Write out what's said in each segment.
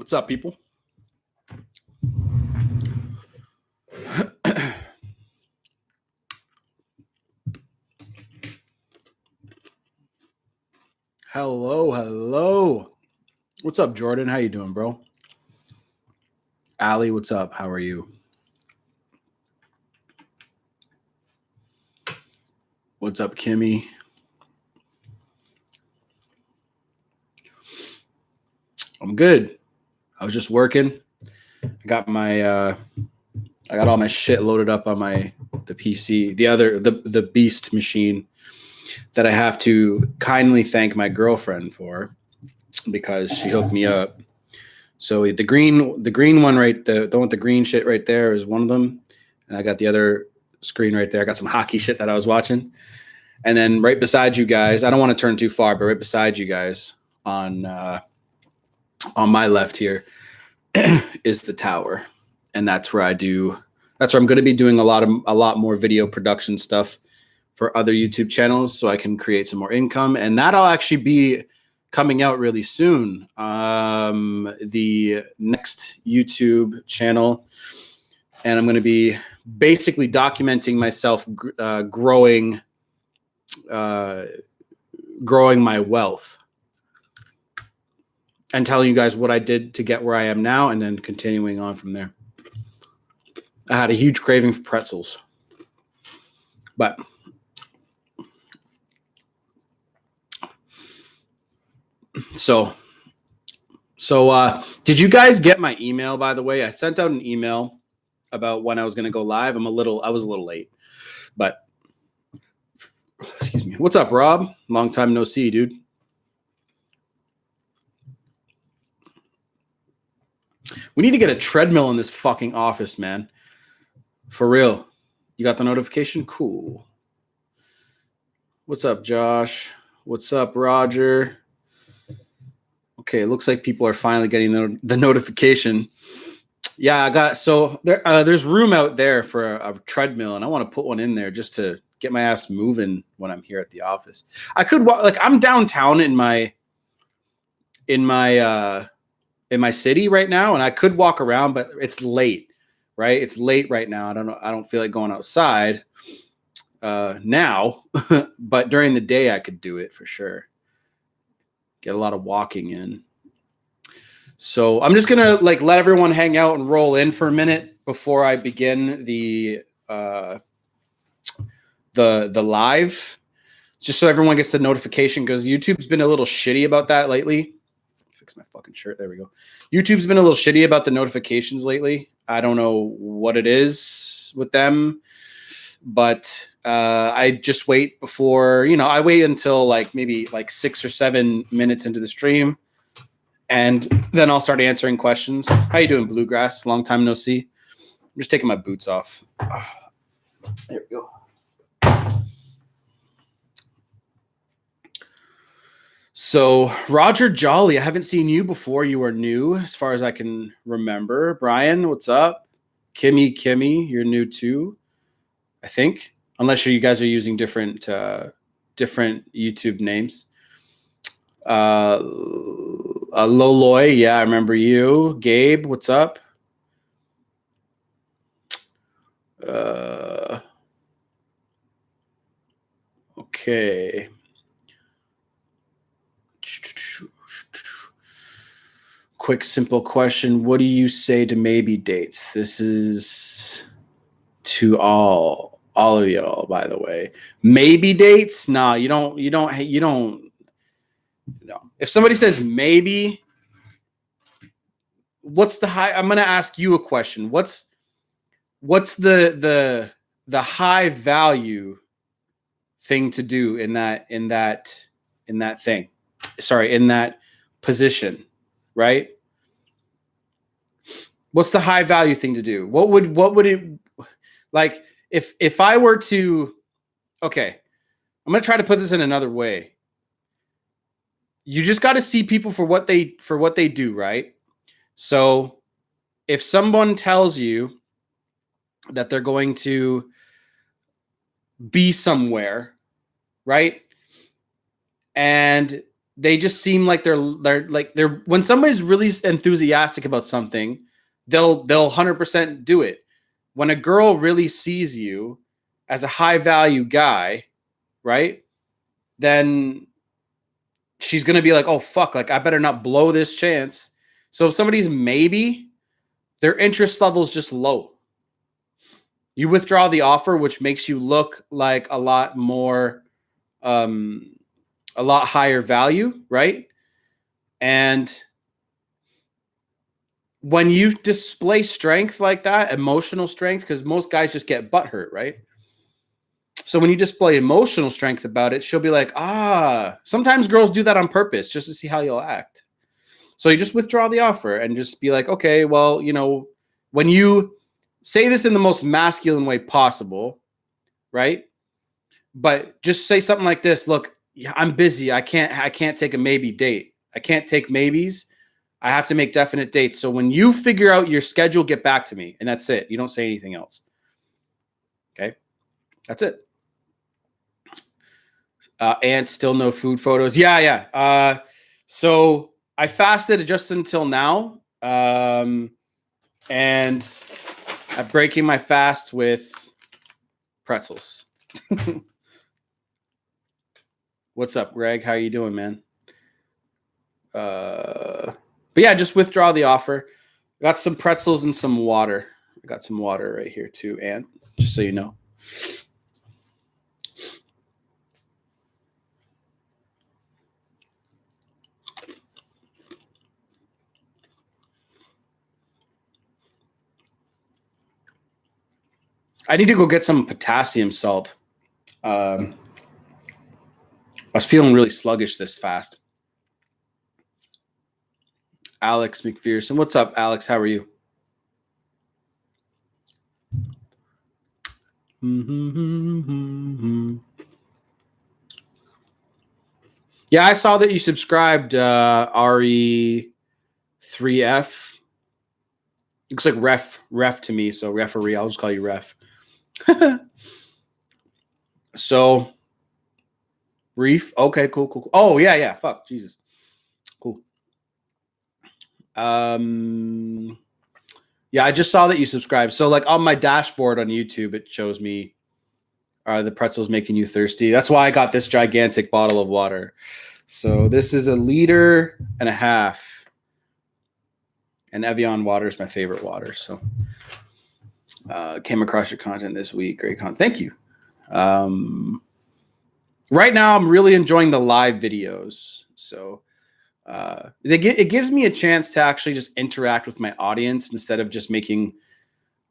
What's up, people? Hello. What's up, Jordan? How you doing, bro? Ali, what's up? How are you? What's up, Kimmy? I'm good. I was just working. I got all my shit loaded up on the PC, the Beast machine that I have to kindly thank my girlfriend for because she hooked me up. So the green one the one with the green shit right there is one of them, and I got the other screen right there. I got some hockey shit that I was watching, and then right beside you guys, I don't want to turn too far, but right beside you guys on my left here is the tower, and that's where I'm going to be doing a lot more video production stuff for other YouTube channels, so I can create some more income, and that'll actually be coming out really soon. The next YouTube channel, and I'm going to be basically documenting myself growing my wealth and telling you guys what I did to get where I am now, and then continuing on from there. I had a huge craving for pretzels, but So did you guys get my email, by the way? I sent out an email about when I was going to go live. I was a little late, but excuse me. What's up, Rob? Long time no see, dude. We need to get a treadmill in this fucking office, man. For real. You got the notification? Cool. What's up, Josh? What's up, Roger? Okay, it looks like people are finally getting the notification. Yeah, there's room out there for a treadmill, and I want to put one in there just to get my ass moving when I'm here at the office. I could I'm downtown in my city right now, and I could walk around, but it's late, right? It's late right now. I don't feel like going outside now, but during the day I could do it for sure. Get a lot of walking in. So I'm just gonna let everyone hang out and roll in for a minute before I begin the live, just so everyone gets the notification, because YouTube's been a little shitty about that lately. Fix my fucking shirt. There we go. YouTube's been a little shitty about the notifications lately. I don't know what it is with them, but I just wait before, I wait until maybe 6 or 7 minutes into the stream, and then I'll start answering questions. How you doing, Bluegrass? Long time no see. I'm just taking my boots off. There we go. So Roger Jolly, I haven't seen you before. You are new as far as I can remember. Brian, what's up? Kimmy, you're new too, I think. Unless you guys are using different YouTube names. Loloy, yeah, I remember you. Gabe, what's up? Okay. Quick, simple question. What do you say to maybe dates? This is to all of y'all, by the way. Maybe dates? No, you don't. No. If somebody says maybe, what's the high? I'm going to ask you a question. What's the high value thing to do in that thing? Sorry, in that position, right? What's the high value thing to do? What would it like if I were to? Okay, I'm going to try to put this in another way. You just got to see people for what they do, right? So if someone tells you that they're going to be somewhere, right? And they just seem like they're when somebody's really enthusiastic about something, they'll 100% do it. When a girl really sees you as a high value guy, right? Then she's going to be like, "Oh fuck, like I better not blow this chance." So if somebody's maybe, their interest level is just low. You withdraw the offer, which makes you look like a lot more a lot higher value, right? And when you display strength like that, emotional strength, because most guys just get butthurt, right? So when you display emotional strength about it, she'll be like, sometimes girls do that on purpose just to see how you'll act. So you just withdraw the offer and just be like, okay, well, you know, when you say this in the most masculine way possible, right? But just say something like this: look, I'm busy. I can't take a maybe date. I can't take maybes. I have to make definite dates. So when you figure out your schedule, get back to me. And that's it. You don't say anything else. Okay. That's it. And still no food photos. Yeah. So I fasted just until now. And I'm breaking my fast with pretzels. What's up, Greg? How you doing, man? But yeah, just withdraw the offer. Got some pretzels and some water. I got some water right here too, Ant, just so you know. I need to go get some potassium salt. I was feeling really sluggish this fast. Alex McPherson. What's up, Alex? How are you? Yeah, I saw that you subscribed, RE3F. Looks like ref to me, so referee. I'll just call you ref. So, Reef. Okay, cool. Oh, yeah. Fuck, Jesus. Cool. Yeah, I just saw that you subscribed. So, like on my dashboard on YouTube, it shows me the pretzels making you thirsty. That's why I got this gigantic bottle of water. So this is 1.5 liters. And Evian water is my favorite water. So came across your content this week. Great content. Thank you. Right now, I'm really enjoying the live videos. So it gives me a chance to actually just interact with my audience instead of just making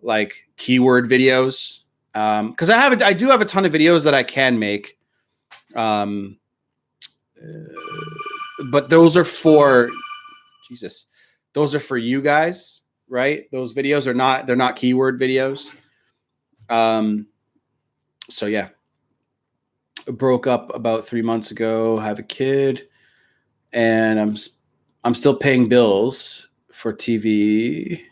like keyword videos. Because I do have a ton of videos that I can make. But those are for Jesus. Those are for you guys, right? Those videos they're not keyword videos. So yeah. Broke up about 3 months ago, have a kid, and I'm still paying bills for TV.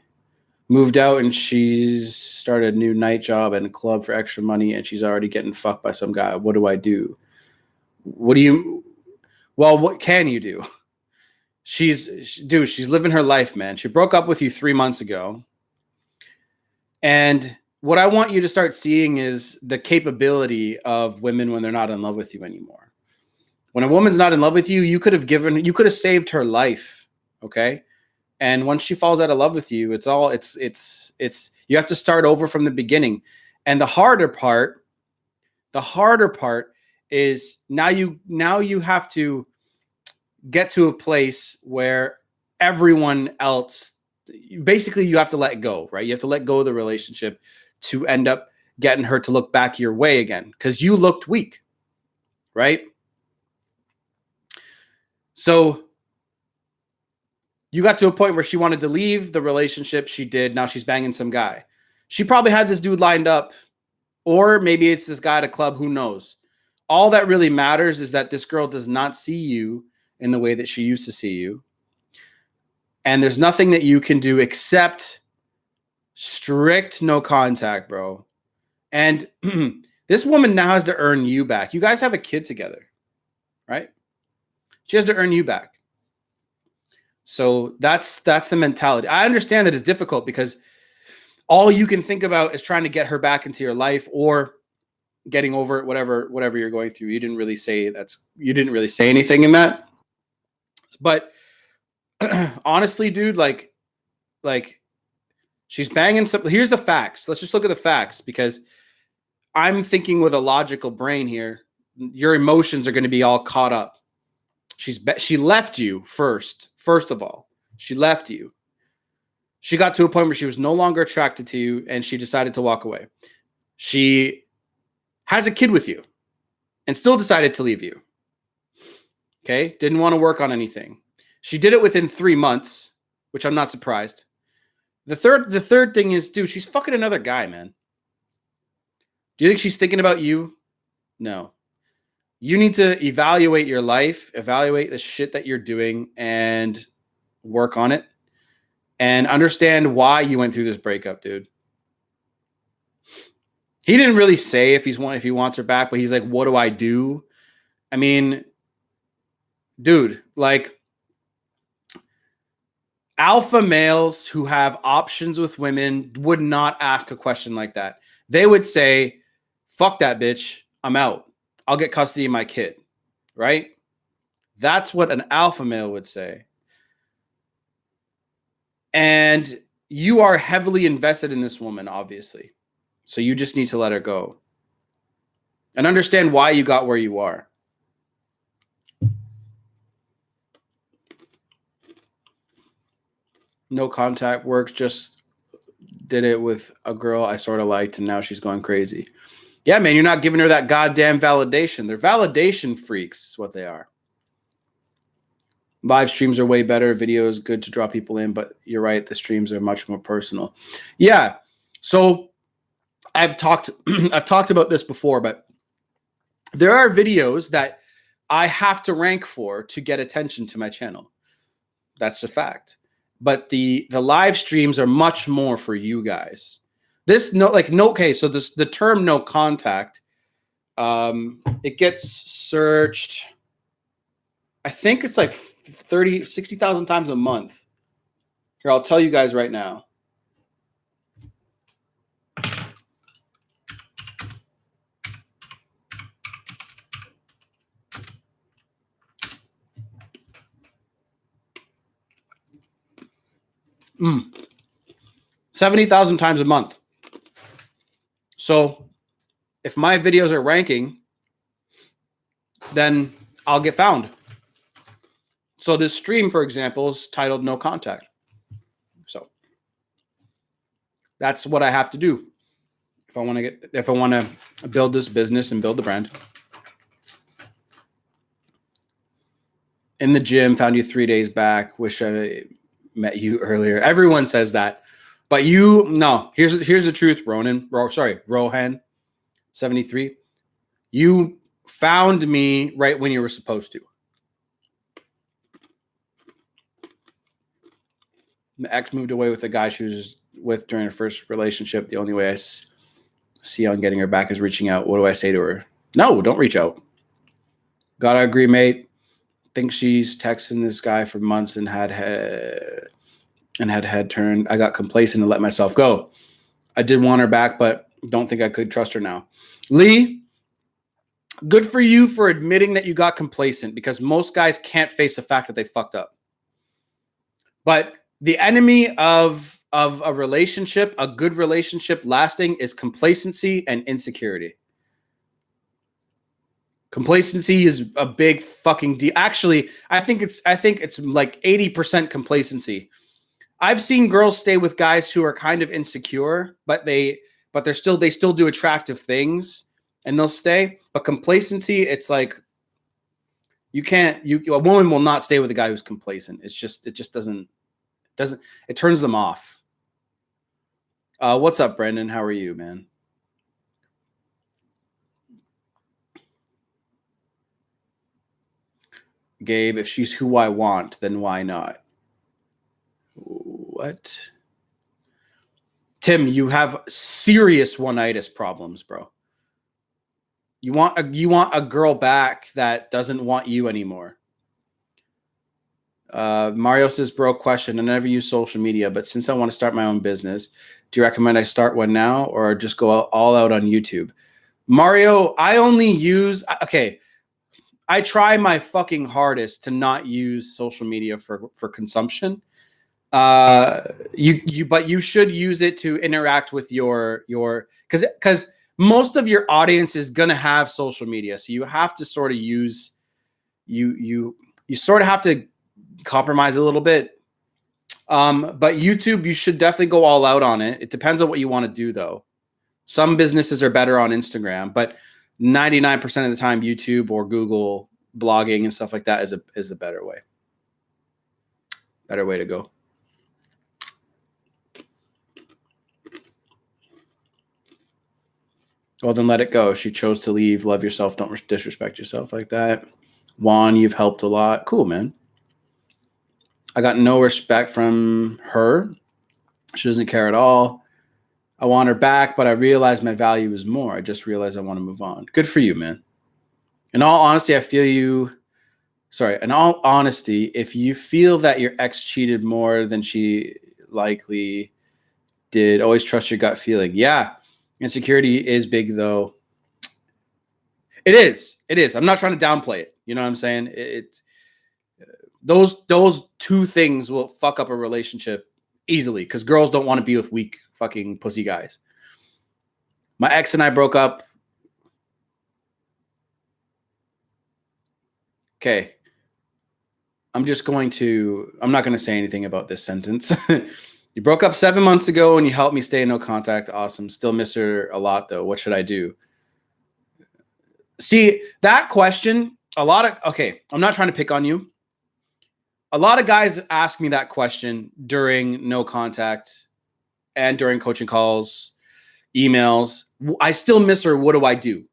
Moved out and she's started a new night job and a club for extra money, and she's already getting fucked by some guy. What do I do? What can you do? She's living her life, man. She broke up with you 3 months ago. And what I want you to start seeing is the capability of women when they're not in love with you anymore. When a woman's not in love with you, you could have saved her life. Okay. And once she falls out of love with you, you have to start over from the beginning. And the harder part is now you have to get to a place where everyone else, basically you have to let go, right? You have to let go of the relationship to end up getting her to look back your way again, because you looked weak, right? So you got to a point where she wanted to leave the relationship. She did. Now she's banging some guy. She probably had this dude lined up, or maybe it's this guy at a club. Who knows? All that really matters is that this girl does not see you in the way that she used to see you. And there's nothing that you can do except strict no contact, bro. And this woman now has to earn you back. You guys have a kid together, right? She has to earn you back. So that's the mentality. I understand that it's difficult because all you can think about is trying to get her back into your life or getting over it, whatever you're going through. You didn't really say anything in that. But honestly, dude, like she's banging something. Here's the facts. Let's just look at the facts because I'm thinking with a logical brain here. Your emotions are going to be all caught up. She left you first. First of all, she left you. She got to a point where she was no longer attracted to you and she decided to walk away. She has a kid with you and still decided to leave you. Okay? Didn't want to work on anything. She did it within 3 months, which I'm not surprised. The third thing is, dude, she's fucking another guy, man. Do you think she's thinking about you? No. You need to evaluate your life, evaluate the shit that you're doing, and work on it. And understand why you went through this breakup, dude. He didn't really say if he wants her back, but he's like, what do I do? I mean, dude, like alpha males who have options with women would not ask a question like that. They would say, fuck that bitch, I'm out. I'll get custody of my kid, right? That's what an alpha male would say. And you are heavily invested in this woman, obviously. So you just need to let her go. And understand why you got where you are. No contact works. Just did it with a girl I sort of liked, and now she's going crazy. Yeah, man, you're not giving her that goddamn validation. They're validation freaks is what they are. Live streams are way better. Video is good to draw people in, but you're right. The streams are much more personal. Yeah. So I've talked about this before, but there are videos that I have to rank for to get attention to my channel. That's a fact. But the live streams are much more for you guys. Okay, so the term no contact, it gets searched, I think it's like 60,000 times a month. Here, I'll tell you guys right now. Mm. 70,000 times a month. So if my videos are ranking, then I'll get found. So this stream, for example, is titled No Contact. So that's what I have to do if I want to build this business and build the brand. In the gym, found you 3 days back. Wish I met you earlier. Everyone says that. But here's the truth, Rohan 73. You found me right when you were supposed to. My ex moved away with the guy she was with during her first relationship. The only way I see on getting her back is reaching out. What do I say to her? No, don't reach out. Gotta agree, mate. Think she's texting this guy for months and had head turned. I got complacent and let myself go. I did want her back, but don't think I could trust her now. Lee, good for you for admitting that you got complacent, because most guys can't face the fact that they fucked up. But the enemy of a relationship, a good relationship lasting, is complacency and insecurity. Complacency is a big fucking deal. Actually, I think it's like 80% complacency. I've seen girls stay with guys who are kind of insecure, but they still do attractive things and they'll stay. But complacency, it's like a woman will not stay with a guy who's complacent. It just doesn't it turns them off. What's up, Brendan? How are you, man? Gabe, if she's who I want, then why not? What? Tim, you have serious one-itis problems, bro. You want a girl back that doesn't want you anymore. Mario says, bro, question. I never use social media, but since I want to start my own business, do you recommend I start one now or just go all out on YouTube? Mario, I only use, okay, I try my fucking hardest to not use social media for consumption. But you should use it to interact with your because most of your audience is gonna have social media, so you have to sort of use you sort of have to compromise a little bit. But YouTube, you should definitely go all out on it. It depends on what you want to do, though. Some businesses are better on Instagram, but 99% of the time, YouTube or Google blogging and stuff like that is a better way. Better way to go. Well, then let it go. She chose to leave. Love yourself. Don't disrespect yourself like that. Juan, you've helped a lot. Cool, man. I got no respect from her. She doesn't care at all. I want her back, but I realize my value is more. I just realized I want to move on. Good for you, man. In all honesty, I feel you. Sorry. In all honesty, if you feel that your ex cheated more than she likely did, always trust your gut feeling. Yeah. Insecurity is big, though. It is. It is. I'm not trying to downplay it. You know what I'm saying? Those two things will fuck up a relationship easily because girls don't want to be with weak fucking pussy guys. My ex and I broke up. Okay. I'm not going to say anything about this sentence. You broke up 7 months ago and you helped me stay in no contact. Awesome. Still miss her a lot, though. What should I do? See, that question, okay, I'm not trying to pick on you. A lot of guys ask me that question during no contact and during coaching calls, emails. I still miss her. What do I do?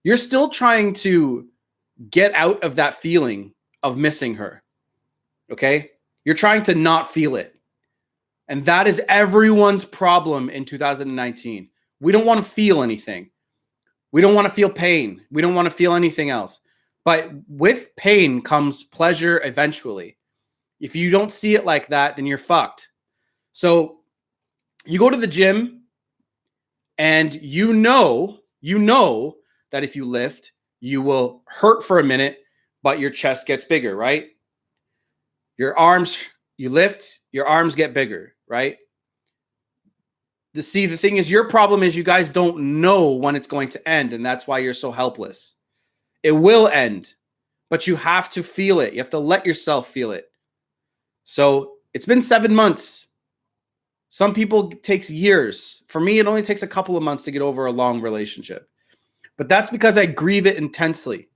You're still trying to get out of that feeling of missing her. Okay? You're trying to not feel it. And that is everyone's problem in 2019. We don't want to feel anything. We don't want to feel pain. We don't want to feel anything else. But with pain comes pleasure eventually. If you don't see it like that, then you're fucked. So you go to the gym and you know that if you lift, you will hurt for a minute, but your chest gets bigger, right? Your arms, you lift, your arms get bigger, right? The thing is, your problem is you guys don't know when it's going to end, and that's why you're so helpless. It will end, but you have to feel it. You have to let yourself feel it. So it's been 7 months. Some people it takes years. For me, it only takes a couple of months to get over a long relationship. But that's because I grieve it intensely.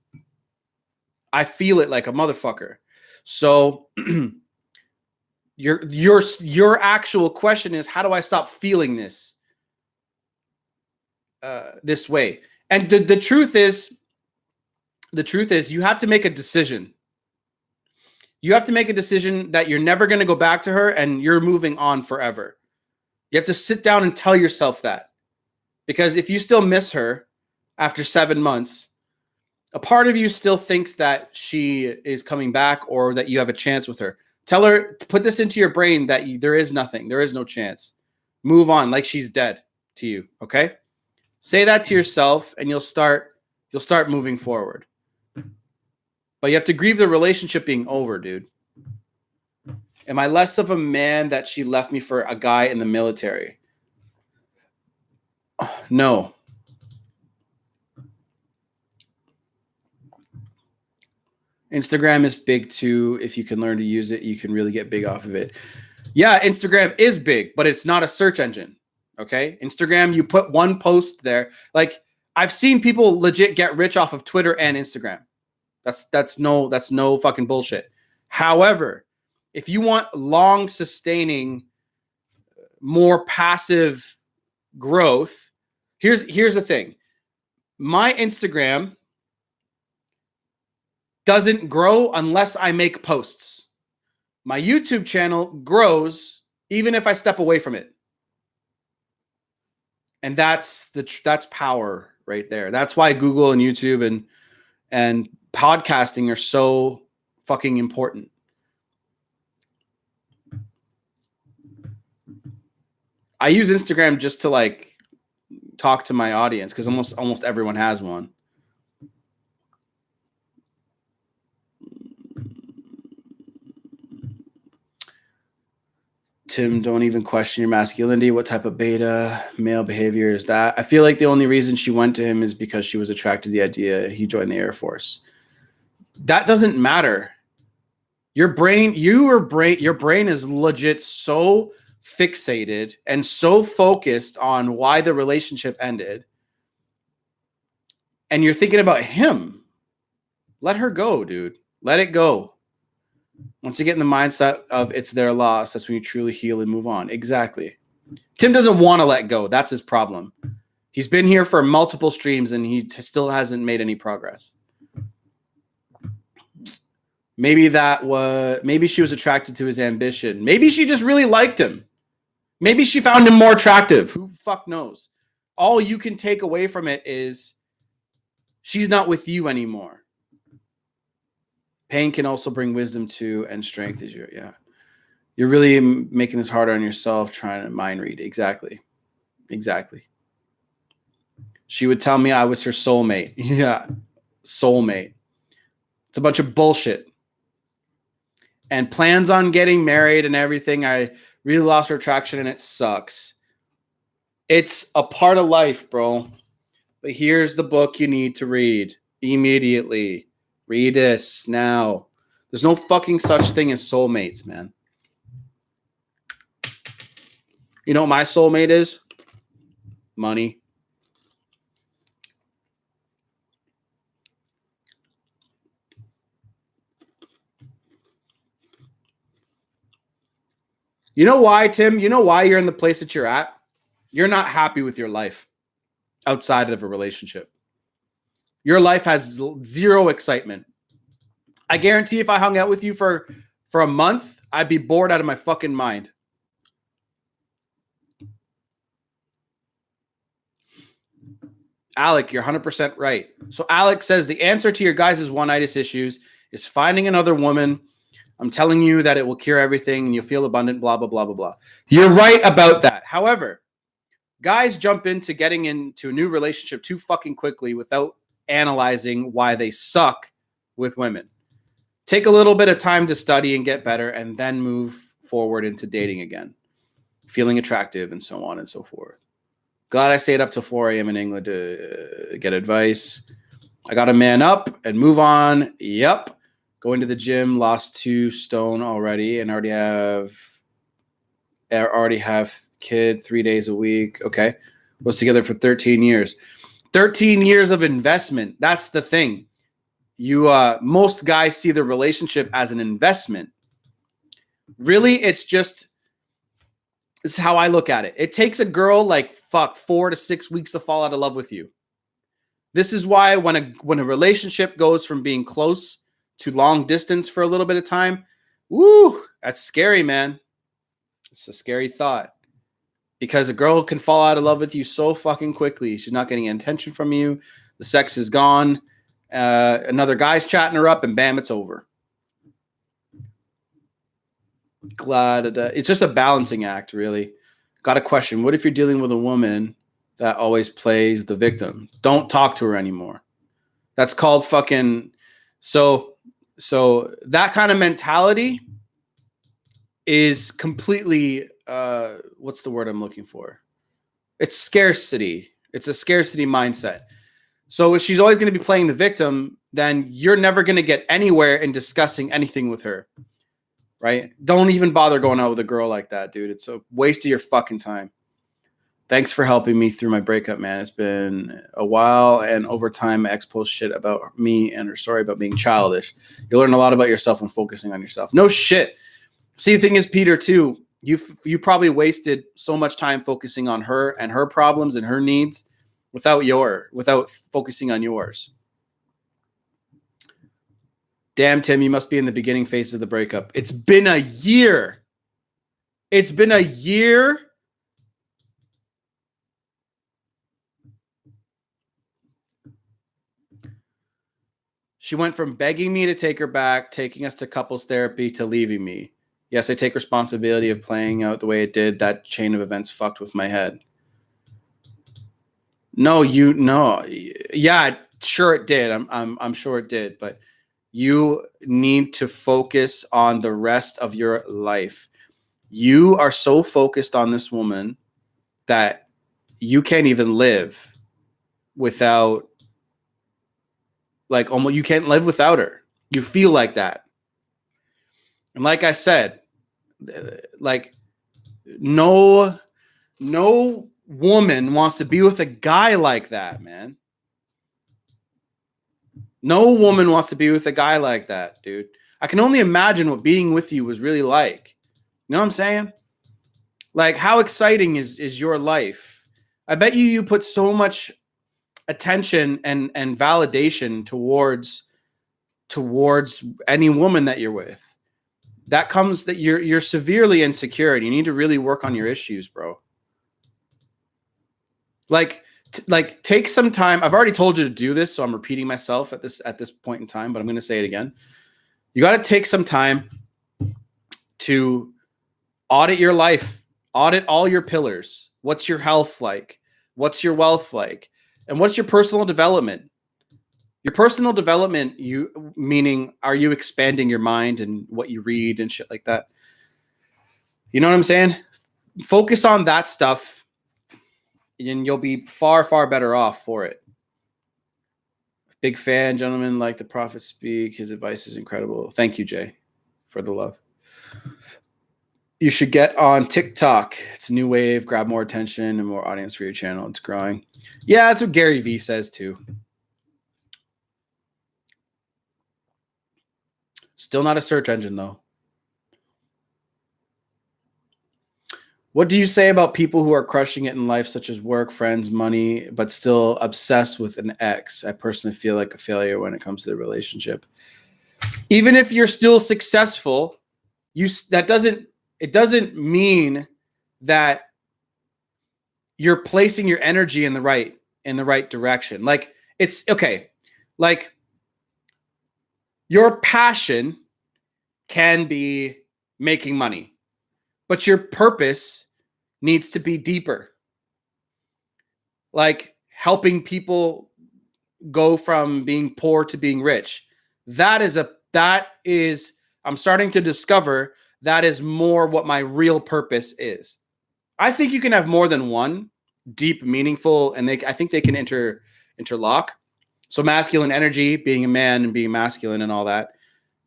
I feel it like a motherfucker. So your actual question is, how do I stop feeling this this way? And the truth is you have to make a decision. You have to make a decision that you're never going to go back to her and you're moving on forever. You have to sit down and tell yourself that. Because if you still miss her after 7 months, a part of you still thinks that she is coming back or that you have a chance with her. Tell her, put this into your brain that there is nothing. There is no chance. Move on like she's dead to you, okay? Say that to yourself and you'll start moving forward. But you have to grieve the relationship being over, dude. Am I less of a man that she left me for a guy in the military? No. Instagram is big too. If you can learn to use it, you can really get big off of it. Yeah, Instagram is big, but it's not a search engine. Okay? Instagram, you put one post there. Like, I've seen people legit get rich off of Twitter and Instagram. That's no fucking bullshit. However, if you want long sustaining, more passive growth, here's the thing. My Instagram doesn't grow unless I make posts. My YouTube channel grows even if I step away from it. And that's power right there. That's why Google and YouTube and podcasting are so fucking important. I use Instagram just to like talk to my audience because almost everyone has one. Tim, don't even question your masculinity. What type of beta male behavior is that? I feel like the only reason she went to him is because she was attracted to the idea he joined the Air Force. That doesn't matter. Your brain is legit so fixated and so focused on why the relationship ended. And you're thinking about him. Let her go, dude. Let it go. Once you get in the mindset of it's their loss, that's when you truly heal and move on. Exactly. Tim doesn't want to let go. That's his problem. He's been here for multiple streams and he still hasn't made any progress. Maybe she was attracted to his ambition. Maybe she just really liked him. Maybe she found him more attractive. Who fuck knows? All you can take away from it is she's not with you anymore. Pain can also bring wisdom too, and strength is yeah. You're really making this harder on yourself trying to mind read. Exactly. She would tell me I was her soulmate. Yeah, soulmate. It's a bunch of bullshit. And plans on getting married and everything. I really lost her attraction and it sucks. It's a part of life, bro. But here's the book you need to read immediately. Read this now. There's no fucking such thing as soulmates, man. You know what my soulmate is? Money. You know why, Tim? You know why you're in the place that you're at? You're not happy with your life outside of a relationship. Your life has zero excitement. I guarantee if I hung out with you for a month, I'd be bored out of my fucking mind. Alec, you're 100% right. So Alec says the answer to your guys' one-itis issues is finding another woman. I'm telling you that it will cure everything and you'll feel abundant, blah, blah, blah, blah, blah. You're right about that. However, guys jump into getting into a new relationship too fucking quickly without analyzing why they suck with women. Take a little bit of time to study and get better and then move forward into dating again, feeling attractive and so on and so forth. Glad I stayed up till 4 a.m. in England to get advice. I got to man up and move on. Yep. Going to the gym, lost 2 stone already and already have kid 3 days a week. Okay. Was together for 13 years. 13 years of investment. That's the thing. Most guys see the relationship as an investment. Really, this is how I look at it. It takes a girl like 4 to 6 weeks to fall out of love with you. This is why when a relationship goes from being close to long distance for a little bit of time, woo, that's scary, man. It's a scary thought. Because a girl can fall out of love with you so fucking quickly. She's not getting attention from you. The sex is gone. Another guy's chatting her up and bam, it's over. It's just a balancing act, really. Got a question. What if you're dealing with a woman that always plays the victim? Don't talk to her anymore. That's called fucking... So that kind of mentality is completely... what's the word I'm looking for? It's scarcity. It's a scarcity mindset. So if she's always going to be playing the victim, then you're never going to get anywhere in discussing anything with her. Right? Don't even bother going out with a girl like that, dude. It's a waste of your fucking time. Thanks for helping me through my breakup, man. It's been a while, and over time, my ex posts shit about me and her story about being childish. You'll learn a lot about yourself when focusing on yourself. No shit. See, the thing is, Peter, too, you probably wasted so much time focusing on her and her problems and her needs without focusing on yours. Damn, Tim, you must be in the beginning phases of the breakup. It's been a year. It's been a year. She went from begging me to take her back, taking us to couples therapy, to leaving me. Yes, I take responsibility of playing out the way it did. That chain of events fucked with my head. No, yeah, sure it did. I'm sure it did, but you need to focus on the rest of your life. You are so focused on this woman that you can't even live without, like, almost, you can't live without her. You feel like that. And like I said, like, no woman wants to be with a guy like that, man. No woman wants to be with a guy like that, dude. I can only imagine what being with you was really like. You know what I'm saying? Like, how exciting is your life? I bet you put so much attention and validation towards any woman that you're with. That comes that you're severely insecure and you need to really work on your issues, bro. Like take some time. I've already told you to do this, so I'm repeating myself at this point in time, but I'm going to say it again. You got to take some time to audit your life, audit all your pillars. What's your health like? What's your wealth like? And what's your personal development? Your personal development, meaning, are you expanding your mind and what you read and shit like that? You know what I'm saying? Focus on that stuff and you'll be far, far better off for it. Big fan, gentlemen, like the prophet speak. His advice is incredible. Thank you, Jay, for the love. You should get on TikTok. It's a new wave. Grab more attention and more audience for your channel. It's growing. Yeah, that's what Gary Vee says too. Still not a search engine, though. What do you say about people who are crushing it in life, such as work, friends, money, but still obsessed with an ex? I personally feel like a failure when it comes to the relationship. Even if you're still successful, it doesn't mean that you're placing your energy in the right direction. Like, it's okay. Like, your passion can be making money, but your purpose needs to be deeper. Like helping people go from being poor to being rich. That is I'm starting to discover that is more what my real purpose is. I think you can have more than one deep, meaningful, and I think they can interlock. So masculine energy, being a man and being masculine and all that,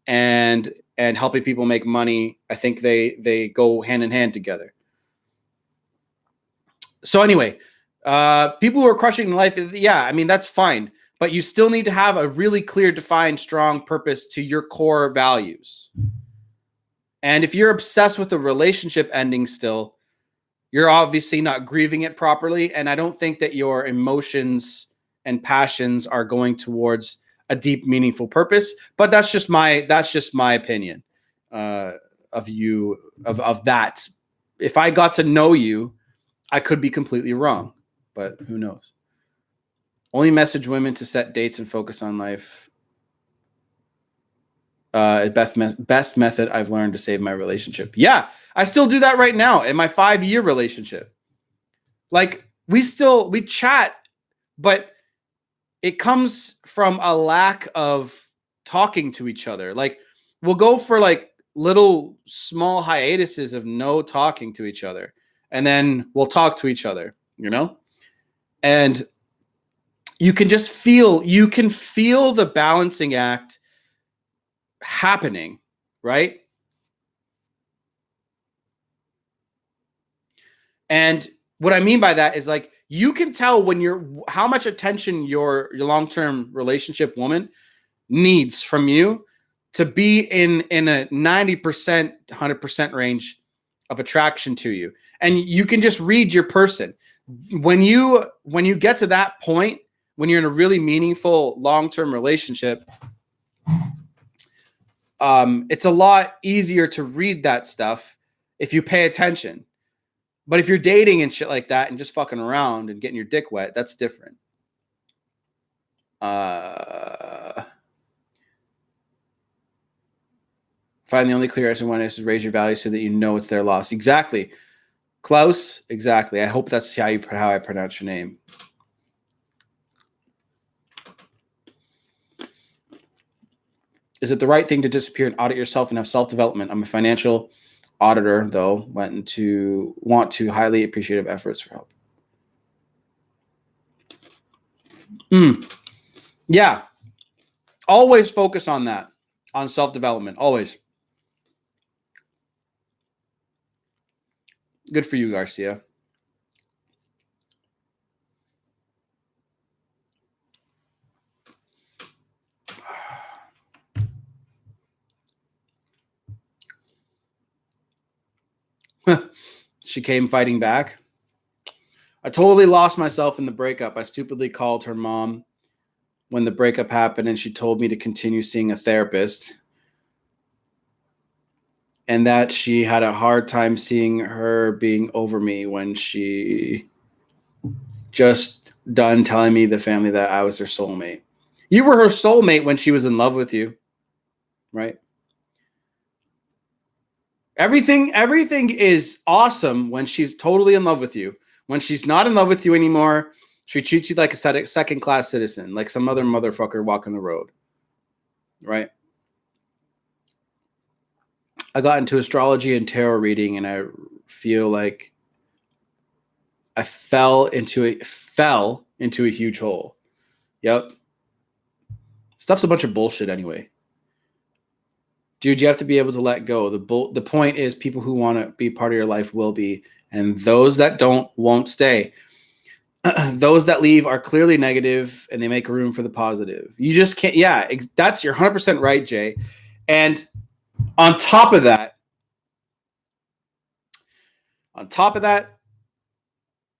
and helping people make money, I think they go hand in hand together. So anyway, people who are crushing life, yeah, I mean, that's fine. But you still need to have a really clear, defined, strong purpose to your core values. And if you're obsessed with the relationship ending still, you're obviously not grieving it properly. And I don't think that your emotions and passions are going towards a deep, meaningful purpose. But that's just my opinion of you, of that. If I got to know you, I could be completely wrong, but who knows? Only message women to set dates and focus on life. Best method I've learned to save my relationship. Yeah, I still do that right now in my 5-year relationship. Like, we chat, but it comes from a lack of talking to each other. Like, we'll go for like little small hiatuses of no talking to each other, and then we'll talk to each other, you know? And you can feel the balancing act happening, right? And what I mean by that is, like, you can tell how much attention your long-term relationship woman needs from you to be in a 90%, 100% range of attraction to you. And you can just read your person. When you get to that point, when you're in a really meaningful long-term relationship, it's a lot easier to read that stuff if you pay attention. But if you're dating and shit like that and just fucking around and getting your dick wet, that's different. Find the only clear answer one is to raise your value so that you know it's their loss. Exactly. Klaus, exactly. I hope that's how I pronounce your name. Is it the right thing to disappear and audit yourself and have self-development? I'm a financial auditor, though, want to highly appreciative efforts for help. Yeah. Always focus on that, on self-development. Always. Good for you, Garcia. She came fighting back. I totally lost myself in the breakup. I stupidly called her mom when the breakup happened, and she told me to continue seeing a therapist, and that she had a hard time seeing her being over me when she just done telling me the family that I was her soulmate. You were her soulmate when she was in love with you, right? Everything is awesome when she's totally in love with you. When she's not in love with you anymore, she treats you like a second-class citizen, like some other motherfucker walking the road, right? I got into astrology and tarot reading, and I feel like I fell into a huge hole. Yep. Stuff's a bunch of bullshit anyway. Dude, you have to be able to let go. The point is people who want to be part of your life will be, and those that don't won't stay. Those that leave are clearly negative, and they make room for the positive. You just can't. Yeah, that's you're 100% right, Jay. And on top of that,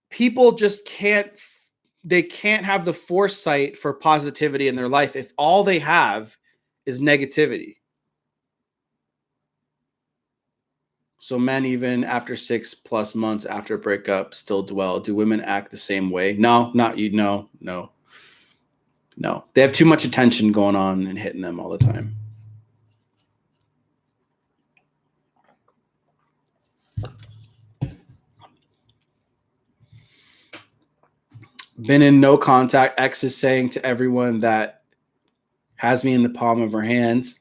people just can't. They can't have the foresight for positivity in their life if all they have is negativity. So men, even after 6+ months after a breakup, still dwell. Do women act the same way? No, not you. No. They have too much attention going on and hitting them all the time. Been in no contact. X is saying to everyone that has me in the palm of her hands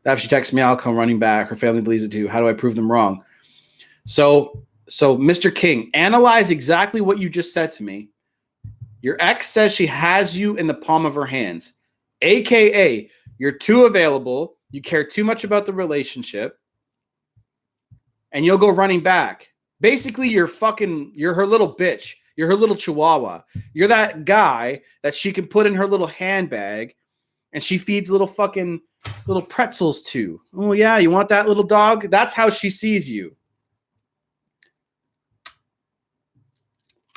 that if she texts me, I'll come running back. Her family believes it too. How do I prove them wrong? So Mr. King, analyze exactly what you just said to me. Your ex says she has you in the palm of her hands, AKA you're too available, you care too much about the relationship, and you'll go running back. Basically, you're her little bitch. You're her little chihuahua. You're that guy that she can put in her little handbag and she feeds little pretzels to. Oh, yeah, you want that little dog? That's how she sees you.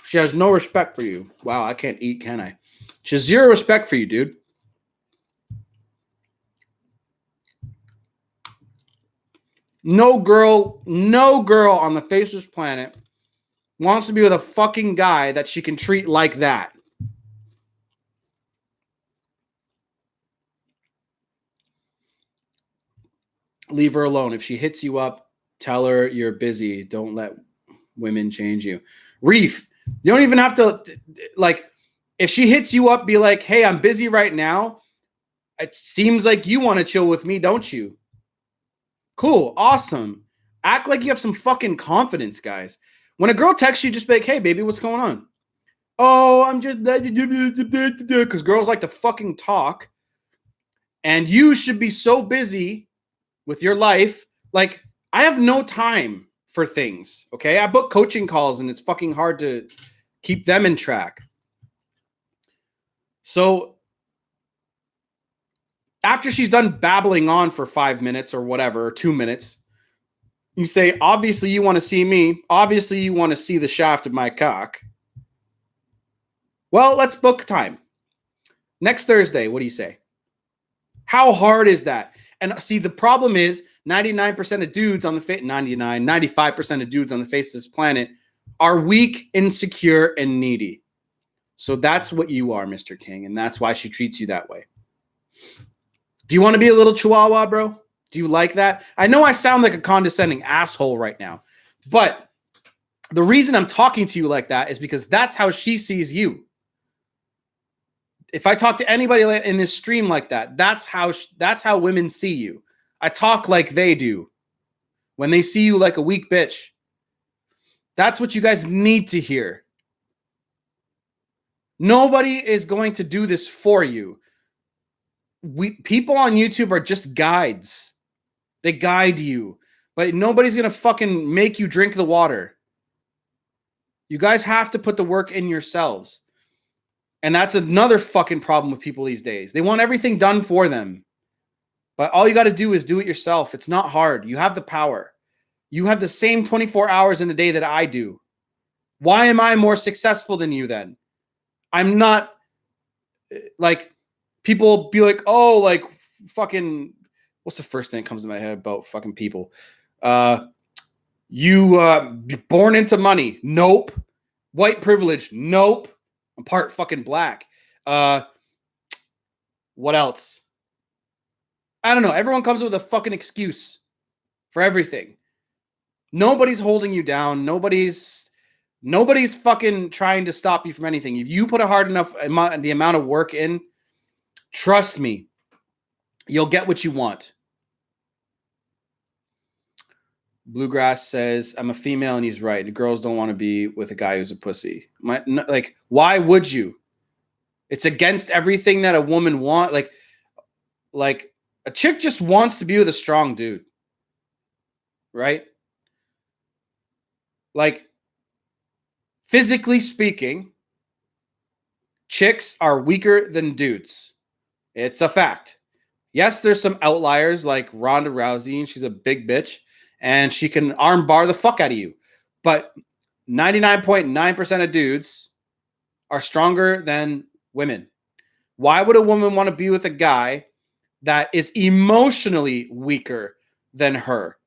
She has no respect for you. Wow, I can't eat, can I? She has zero respect for you, dude. No girl on the face of this planet wants to be with a fucking guy that she can treat like that. Leave her alone. If she hits you up, tell her you're busy. Don't let women change you. Reef, you don't even have to, like, if she hits you up, be like, hey, I'm busy right now. It seems like you want to chill with me, don't you? Cool. Awesome. Act like you have some fucking confidence, guys. When a girl texts you, just be like, hey, baby, what's going on? Oh, I'm just, because girls like to fucking talk. And you should be so busy with your life. Like, I have no time for things, okay? I book coaching calls and it's fucking hard to keep them in track. So after she's done babbling on for 5 minutes or whatever, or 2 minutes, you say, obviously you want to see me. Obviously you want to see the shaft of my cock. Well, let's book time. Next Thursday, what do you say? How hard is that? And see, the problem is 99% of dudes on the face, 95% of dudes on the face of this planet are weak, insecure, and needy. So that's what you are, Mr. King, and that's why she treats you that way. Do you want to be a little chihuahua, bro? Do you like that? I know I sound like a condescending asshole right now, but the reason I'm talking to you like that is because that's how she sees you. If I talk to anybody in this stream like that, that's how women see you. I talk like they do when they see you like a weak bitch. That's what you guys need to hear. Nobody is going to do this for you. People on YouTube are just guides. They guide you, but nobody's going to fucking make you drink the water. You guys have to put the work in yourselves. And that's another fucking problem with people these days. They want everything done for them. But all you got to do is do it yourself. It's not hard. You have the power. You have the same 24 hours in a day that I do. Why am I more successful than you then? I'm not, like, people be like, oh, like, fucking, what's the first thing that comes to my head about fucking people? You born into money? Nope. White privilege? Nope. I'm part fucking black. What else? I don't know. Everyone comes with a fucking excuse for everything. Nobody's holding you down. Nobody's fucking trying to stop you from anything. If you put a hard enough the amount of work in, trust me, you'll get what you want. Bluegrass says, I'm a female and he's right. The girls don't want to be with a guy who's a pussy. Like, why would you? It's against everything that a woman wants. Like a chick just wants to be with a strong dude. Right? Like, physically speaking, chicks are weaker than dudes. It's a fact. Yes, there's some outliers like Ronda Rousey, and she's a big bitch, and she can arm bar the fuck out of you. But 99.9% of dudes are stronger than women. Why would a woman want to be with a guy that is emotionally weaker than her?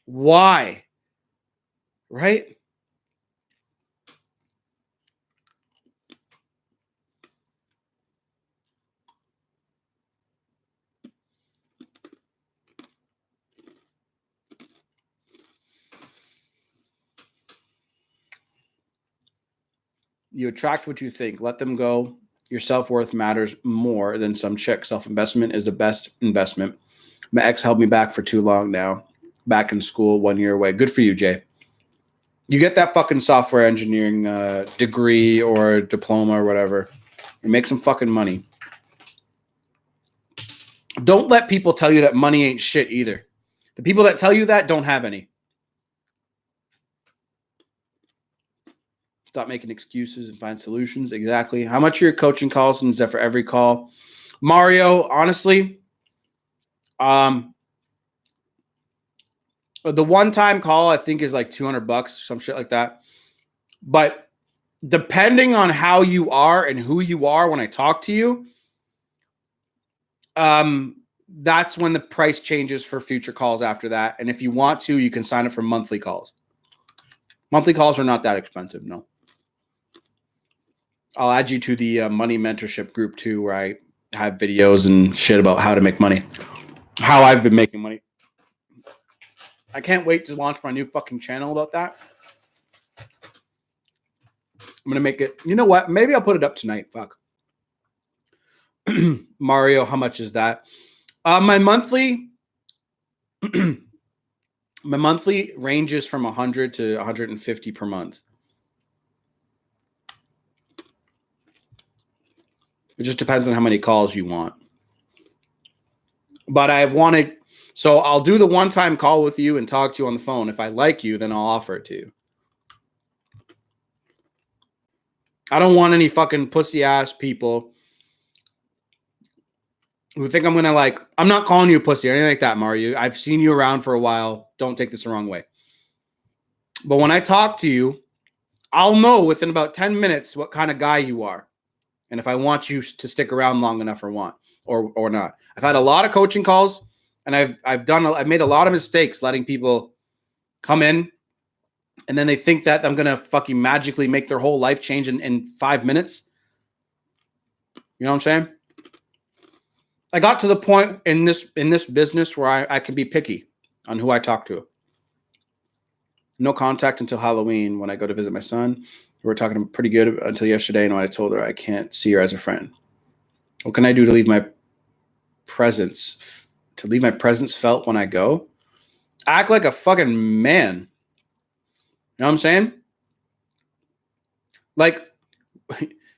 Why? Right? You attract what you think. Let them go. Your self-worth matters more than some chick. Self-investment is the best investment. My ex held me back for too long now. Back in school, 1 year away. Good for you, Jay. You get that fucking software engineering degree or diploma or whatever. You make some fucking money. Don't let people tell you that money ain't shit either. The people that tell you that don't have any. Stop making excuses and find solutions. Exactly. How much are your coaching calls, and is that for every call? Mario, honestly, the one-time call I think is like $200, some shit like that. But depending on how you are and who you are when I talk to you, that's when the price changes for future calls after that. And if you want to, you can sign up for monthly calls. Monthly calls are not that expensive, no. I'll add you to the money mentorship group too, where I have videos and shit about how to make money, how I've been making money. I can't wait to launch my new fucking channel about that. I'm going to make it, you know what? Maybe I'll put it up tonight. Fuck. Mario, how much is that? My monthly ranges from 100 to 150 per month. It just depends on how many calls you want. But I wanted, so I'll do the one-time call with you and talk to you on the phone. If I like you, then I'll offer it to you. I don't want any fucking pussy-ass people who think I'm going to like, I'm not calling you a pussy or anything like that, Mario. I've seen you around for a while. Don't take this the wrong way. But when I talk to you, I'll know within about 10 minutes what kind of guy you are. And if I want you to stick around long enough or not. I've had a lot of coaching calls, and I've made a lot of mistakes letting people come in, and then they think that I'm gonna fucking magically make their whole life change in 5 minutes. You know what I'm saying? I got to the point in this business where I can be picky on who I talk to. No contact until Halloween when I go to visit my son. We were talking pretty good until yesterday, and when I told her I can't see her as a friend. What can I do to leave my presence felt when I go? Act like a fucking man. You know what I'm saying? Like,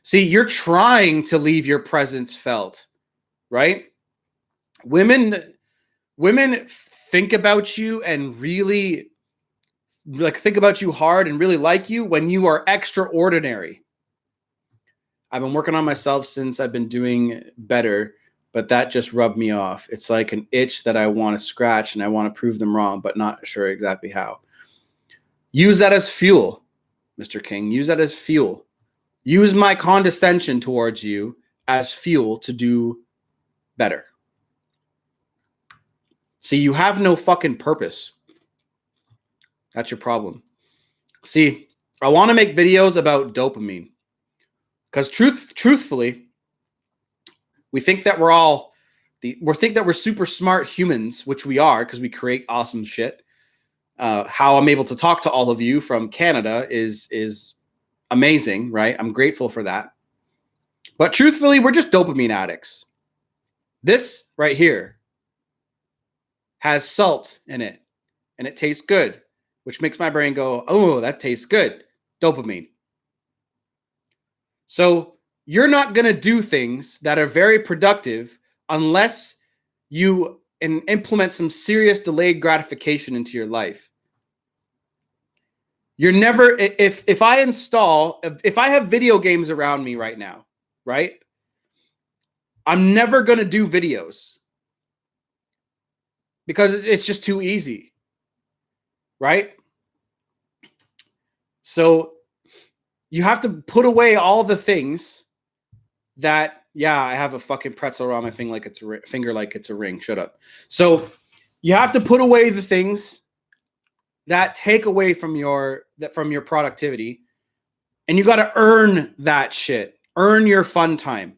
see, you're trying to leave your presence felt, right? Women think about you and really think about you hard and really like you when you are extraordinary. I've been working on myself since I've been doing better, but that just rubbed me off. It's like an itch that I want to scratch, and I want to prove them wrong, but not sure exactly how. Use that as fuel, Mr. King. Use that as fuel. Use my condescension towards you as fuel to do better. See, you have no fucking purpose. That's your problem. See, I want to make videos about dopamine because truthfully, we think that we're super smart humans, which we are because we create awesome shit. How I'm able to talk to all of you from Canada is amazing, right? I'm grateful for that. But truthfully, we're just dopamine addicts. This right here has salt in it, and it tastes good, which makes my brain go, oh, that tastes good. Dopamine. So you're not going to do things that are very productive unless you implement some serious delayed gratification into your life. You're never, if I have video games around me right now, right? I'm never going to do videos because it's just too easy, right? So you have to put away all the things that, yeah, I have a fucking pretzel around my finger like it's a ring. Shut up. So you have to put away the things that take away from your productivity, and you got to earn that shit. Earn your fun time,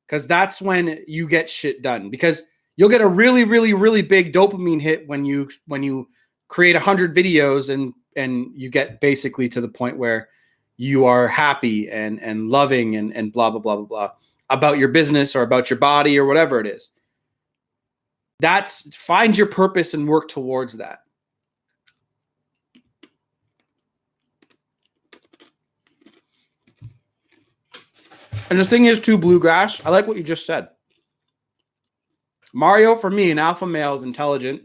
because that's when you get shit done. Because you'll get a really, really, really big dopamine hit when you create 100 videos and you get basically to the point where you are happy and loving and blah, blah, blah, blah, blah about your business or about your body or whatever it is. Find your purpose and work towards that. And the thing is, too, Bluegrass, I like what you just said. Mario, for me, an alpha male, is intelligent,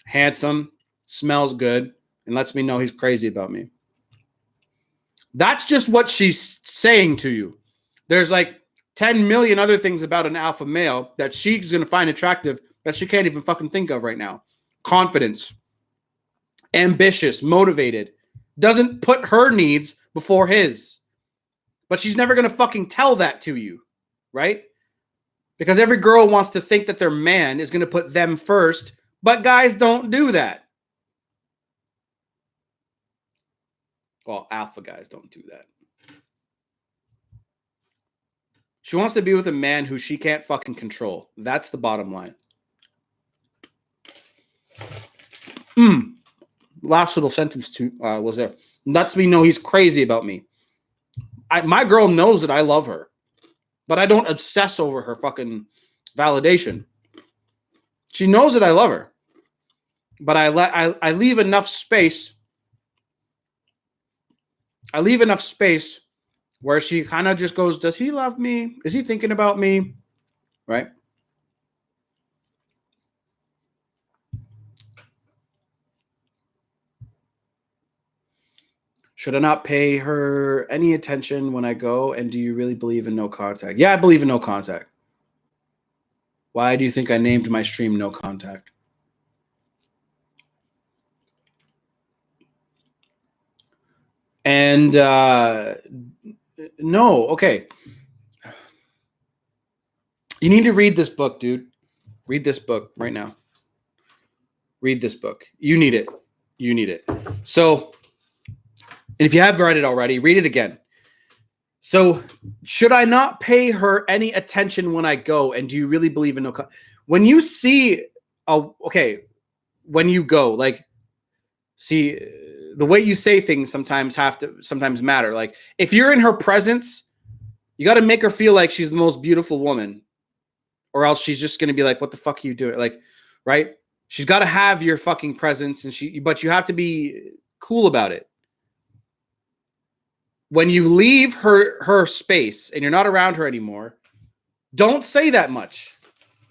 handsome, smells good, and lets me know he's crazy about me. That's just what she's saying to you. There's like 10 million other things about an alpha male that she's going to find attractive that she can't even fucking think of right now. Confidence, ambitious, motivated, doesn't put her needs before his. But she's never going to fucking tell that to you, right? Because every girl wants to think that their man is going to put them first, but guys don't do that. Well, alpha guys don't do that. She wants to be with a man who she can't fucking control. That's the bottom line. Last little sentence was there. Lets me know he's crazy about me. My girl knows that I love her, but I don't obsess over her fucking validation. She knows that I love her, but I leave enough space. I leave enough space where she kind of just goes, does he love me? Is he thinking about me? Right? Should I not pay her any attention when I go? And do you really believe in no contact? Yeah, I believe in no contact. Why do you think I named my stream No Contact? And no, okay. You need to read this book, dude. Read this book right now. Read this book. You need it. You need it. So, and if you have read it already, read it again. So should I not pay her any attention when I go? And do you really believe in when you see when you go, like, see, the way you say things sometimes matter. Like, if you're in her presence, you got to make her feel like she's the most beautiful woman, or else she's just going to be like, what the fuck are you doing? Like, right? She's got to have your fucking presence, but you have to be cool about it. When you leave her space and you're not around her anymore, don't say that much.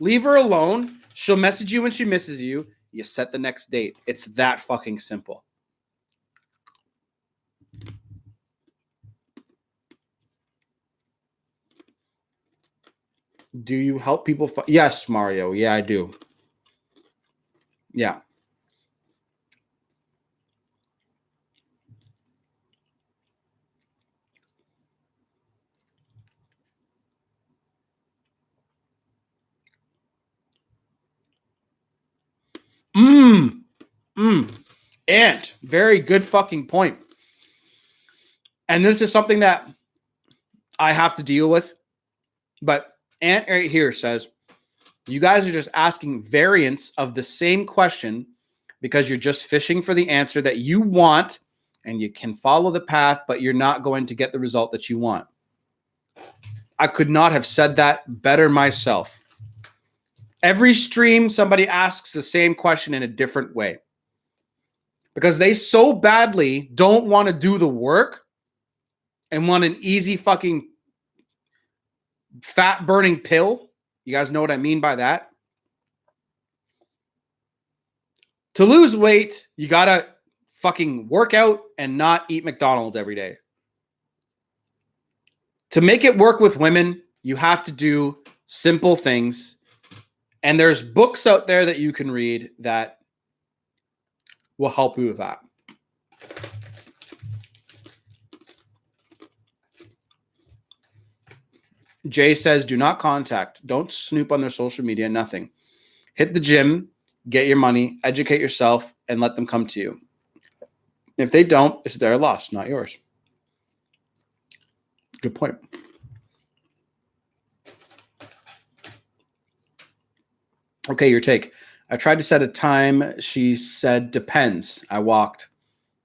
Leave her alone. She'll message you when she misses you. You set the next date. It's that fucking simple. Do you help people? Yes, Mario. Yeah, I do. Yeah. And very good fucking point. And this is something that I have to deal with. But Ant right here says, you guys are just asking variants of the same question because you're just fishing for the answer that you want, and you can follow the path, but you're not going to get the result that you want. I could not have said that better myself. Every stream, somebody asks the same question in a different way because they so badly don't want to do the work and want an easy fucking fat burning pill. You guys know what I mean by that? To lose weight, you got to fucking work out and not eat McDonald's every day. To make it work with women, you have to do simple things. And there's books out there that you can read that will help you with that. Jay says, do not contact. Don't snoop on their social media, nothing. Hit the gym, get your money, educate yourself, and let them come to you. If they don't, it's their loss, not yours. Good point. Okay, your take. I tried to set a time. She said, depends. I walked.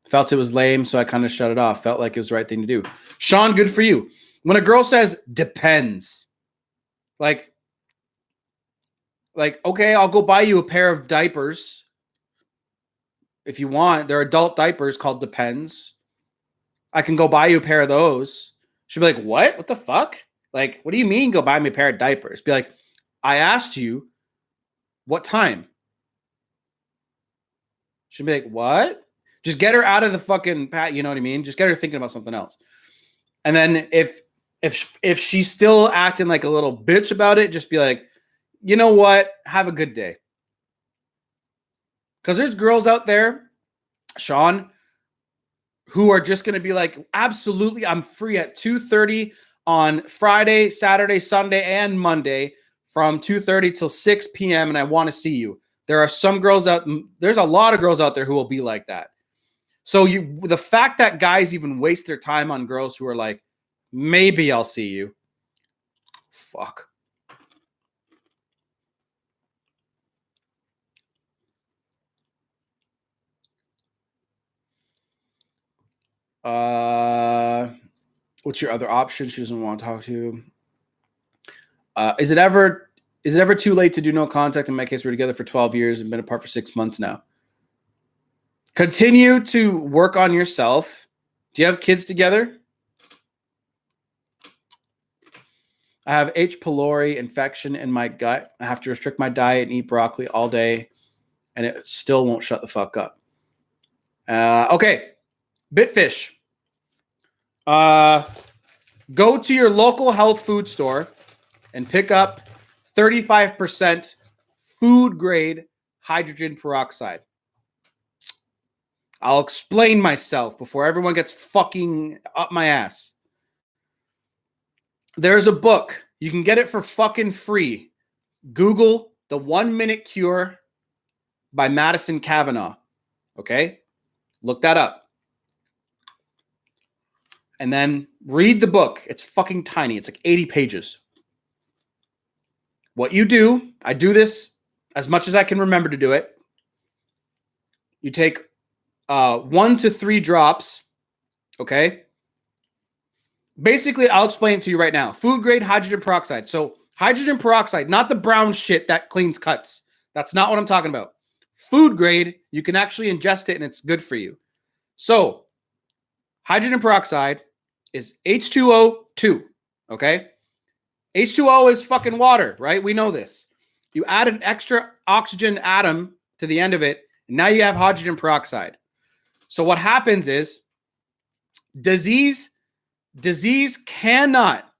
Felt it was lame, so I kind of shut it off. Felt like it was the right thing to do. Sean, good for you. When a girl says, depends, like, okay, I'll go buy you a pair of diapers if you want. They're adult diapers called Depends. I can go buy you a pair of those. She'll be like, what? What the fuck? Like, what do you mean go buy me a pair of diapers? Be like, I asked you what time. She'll be like, what? Just get her out of the fucking pat. You know what I mean? Just get her thinking about something else. And then if she's still acting like a little bitch about it, just be like, you know what? Have a good day. Because there's girls out there, Sean, who are just going to be like, absolutely, I'm free at 2:30 on Friday, Saturday, Sunday, and Monday from 2:30 till 6 p.m. and I want to see you. There are some girls there's a lot of girls out there who will be like that. So the fact that guys even waste their time on girls who are like, maybe I'll see you. Fuck. What's your other option? She doesn't want to talk to you. Is it ever too late to do no contact? In my case, we're together for 12 years and been apart for 6 months now. Continue to work on yourself. Do you have kids together? I have H. pylori infection in my gut. I have to restrict my diet and eat broccoli all day, and it still won't shut the fuck up. Okay. Bitfish. Go to your local health food store and pick up 35% food grade hydrogen peroxide. I'll explain myself before everyone gets fucking up my ass. There's a book. You can get it for fucking free. Google The 1 Minute Cure by Madison Cavanaugh. Okay? Look that up. and then read the book. It's fucking tiny. It's like 80 pages. What you do, I do this as much as I can remember to do it. You take 1 to 3 drops, okay? Basically, I'll explain it to you right now. Food grade hydrogen peroxide. So hydrogen peroxide, not the brown shit that cleans cuts. That's not what I'm talking about. Food grade, you can actually ingest it and it's good for you. So hydrogen peroxide is H2O2, okay? H2O is fucking water, right? We know this. You add an extra oxygen atom to the end of it, and now you have hydrogen peroxide. So what happens is disease cannot,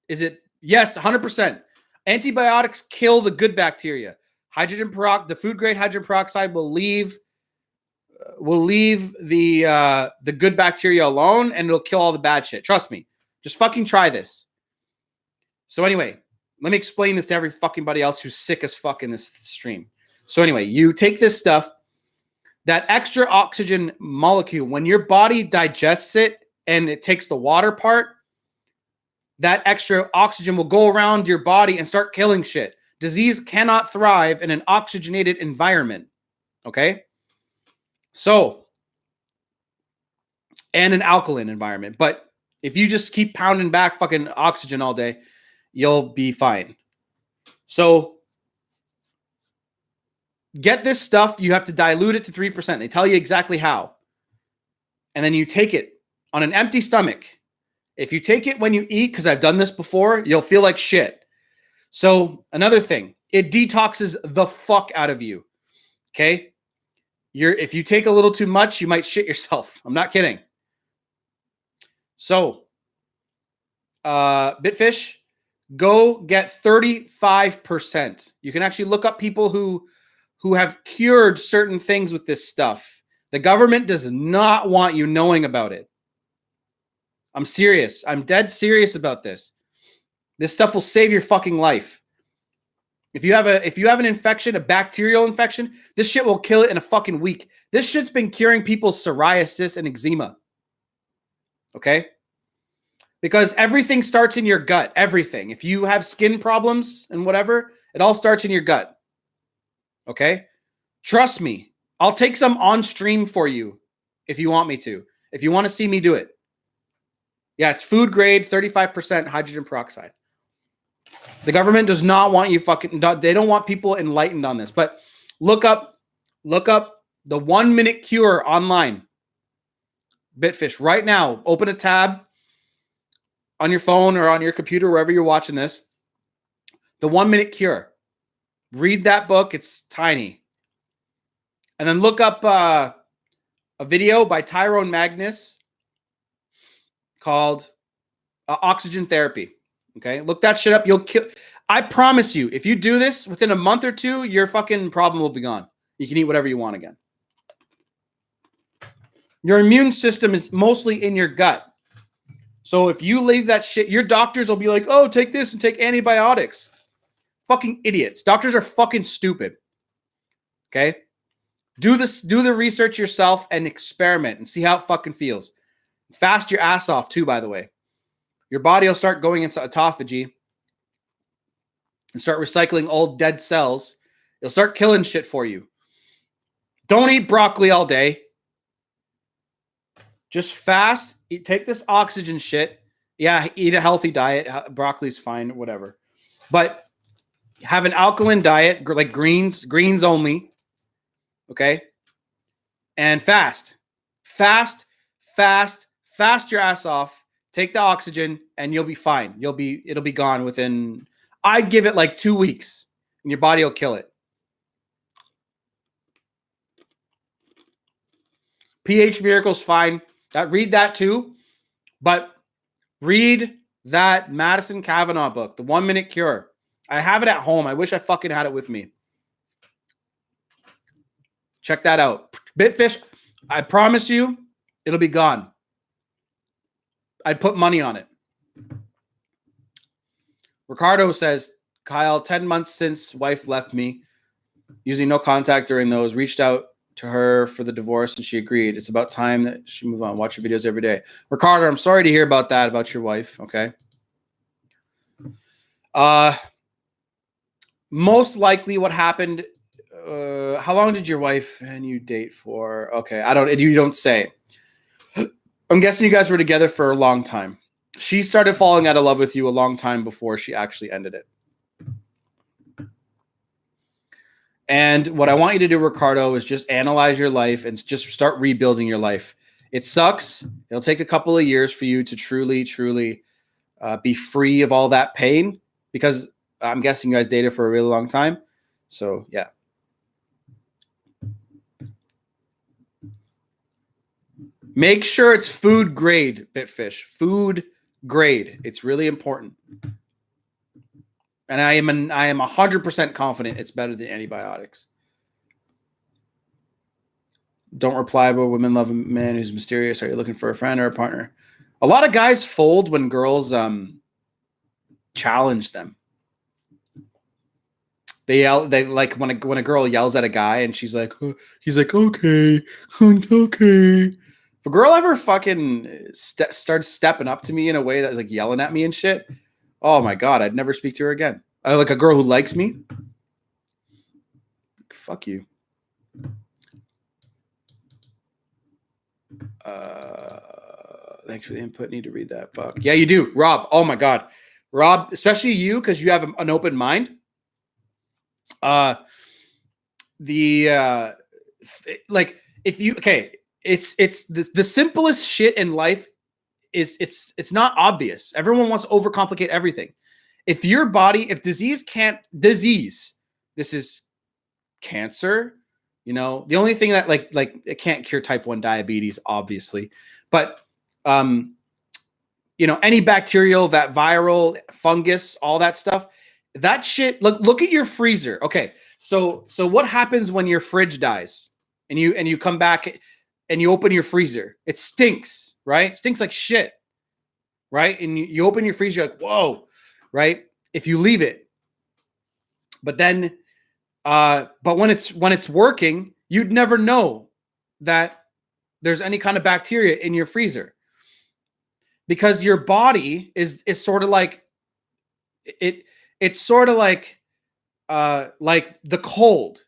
yes, 100%. Antibiotics kill the good bacteria. The food grade hydrogen peroxide will leave the good bacteria alone, and it'll kill all the bad shit. Trust me. Just fucking try this. So anyway, let me explain this to every fucking buddy else who's sick as fuck in this stream. So anyway, you take this stuff, that extra oxygen molecule, when your body digests it and it takes the water part, that extra oxygen will go around your body and start killing shit. Disease cannot thrive in an oxygenated environment. Okay? So, and an alkaline environment. But if you just keep pounding back fucking oxygen all day, you'll be fine. So, get this stuff. You have to dilute it to 3%. They tell you exactly how. And then you take it on an empty stomach. If you take it when you eat, because I've done this before, you'll feel like shit. So another thing, it detoxes the fuck out of you. Okay? If you take a little too much, you might shit yourself. I'm not kidding. So, Bitfish, go get 35%. You can actually look up people who have cured certain things with this stuff. The government does not want you knowing about it. I'm serious. I'm dead serious about this. This stuff will save your fucking life. If you have an infection, a bacterial infection, this shit will kill it in a fucking week. This shit's been curing people's psoriasis and eczema. Okay? Because everything starts in your gut. Everything. If you have skin problems and whatever, it all starts in your gut. Okay? Trust me. I'll take some on stream for you if you want me to. If you want to see me do it. Yeah, it's food grade, 35% hydrogen peroxide. The government does not want you they don't want people enlightened on this. But look up the 1 minute cure online. Bitfish, right now, open a tab on your phone or on your computer, wherever you're watching this. The 1 minute cure. Read that book. It's tiny. And then look up a video by Tyrone Magnus called Oxygen Therapy. Okay, look that shit up. You'll kill. I promise you, if you do this within a month or two, your fucking problem will be gone. You can eat whatever you want again. Your immune system is mostly in your gut. So if you leave that shit, your doctors will be like, oh, take this and take antibiotics. Fucking idiots. Doctors are fucking stupid. Okay? Do the research yourself and experiment and see how it fucking feels. Fast your ass off too, by the way. Your body will start going into autophagy and start recycling old dead cells. It'll start killing shit for you. Don't eat broccoli all day. Just fast. Take this oxygen shit. Yeah, eat a healthy diet. Broccoli's fine, whatever. But have an alkaline diet, like greens only. Okay? And fast. Fast your ass off. Take the oxygen and you'll be fine. It'll be gone within, I'd give it like 2 weeks and your body will kill it. pH Miracle's fine. Read that too. But read that Madison Cavanaugh book, The 1 Minute Cure. I have it at home. I wish I fucking had it with me. Check that out. Bitfish, I promise you, it'll be gone. I'd put money on it. Ricardo says, Kyle, 10 months since wife left me, using no contact during those, reached out to her for the divorce, and she agreed. It's about time that she move on. Watch your videos every day. Ricardo, I'm sorry to hear about that, about your wife. Okay. Most likely what happened, how long did your wife and you date for? Okay. You don't say. I'm guessing you guys were together for a long time. She started falling out of love with you a long time before she actually ended it. And what I want you to do, Ricardo, is just analyze your life and just start rebuilding your life. It sucks. It'll take a couple of years for you to truly, truly be free of all that pain, because I'm guessing you guys dated for a really long time. So, yeah. Make sure it's food grade, Bitfish. Food grade. It's really important. And I am 100% confident it's better than antibiotics. Don't reply, but women love a man who's mysterious. Are you looking for a friend or a partner? A lot of guys fold when girls challenge them. They like when a girl yells at a guy and she's like, oh, he's like, okay, okay. If a girl ever fucking starts stepping up to me in a way that's like yelling at me and shit, oh my God, I'd never speak to her again. Like a girl who likes me, fuck you. Thanks for the input. Need to read that. Fuck. Yeah, you do. Rob. Oh my God. Rob, especially you, because you have an open mind. Like if you, okay, it's the simplest shit in life is it's not obvious. Everyone wants to overcomplicate everything. If your body, if disease, this is cancer. You know, the only thing that like it can't cure type 1 diabetes, obviously, but you know, any bacterial, that viral, fungus, all that stuff, that shit. Look at your freezer. Okay, so what happens when your fridge dies and you come back and you open your freezer? It stinks, right? It stinks like shit, right? And you open your freezer, you're like, whoa, right? If you leave it, but then. But when it's working, you'd never know that there's any kind of bacteria in your freezer, because your body is sort of like it's sort of like the cold.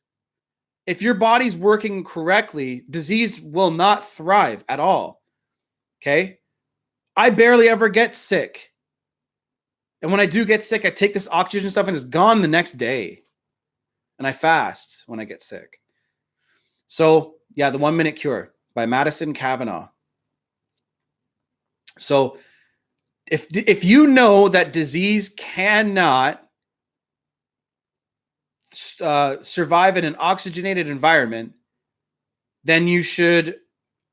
If your body's working correctly, disease will not thrive at all. Okay, I barely ever get sick, and when I do get sick, I take this oxygen stuff and it's gone the next day. And I fast when I get sick. So, yeah, The 1 Minute Cure by Madison Cavanaugh. So, if you know that disease cannot survive in an oxygenated environment, then you should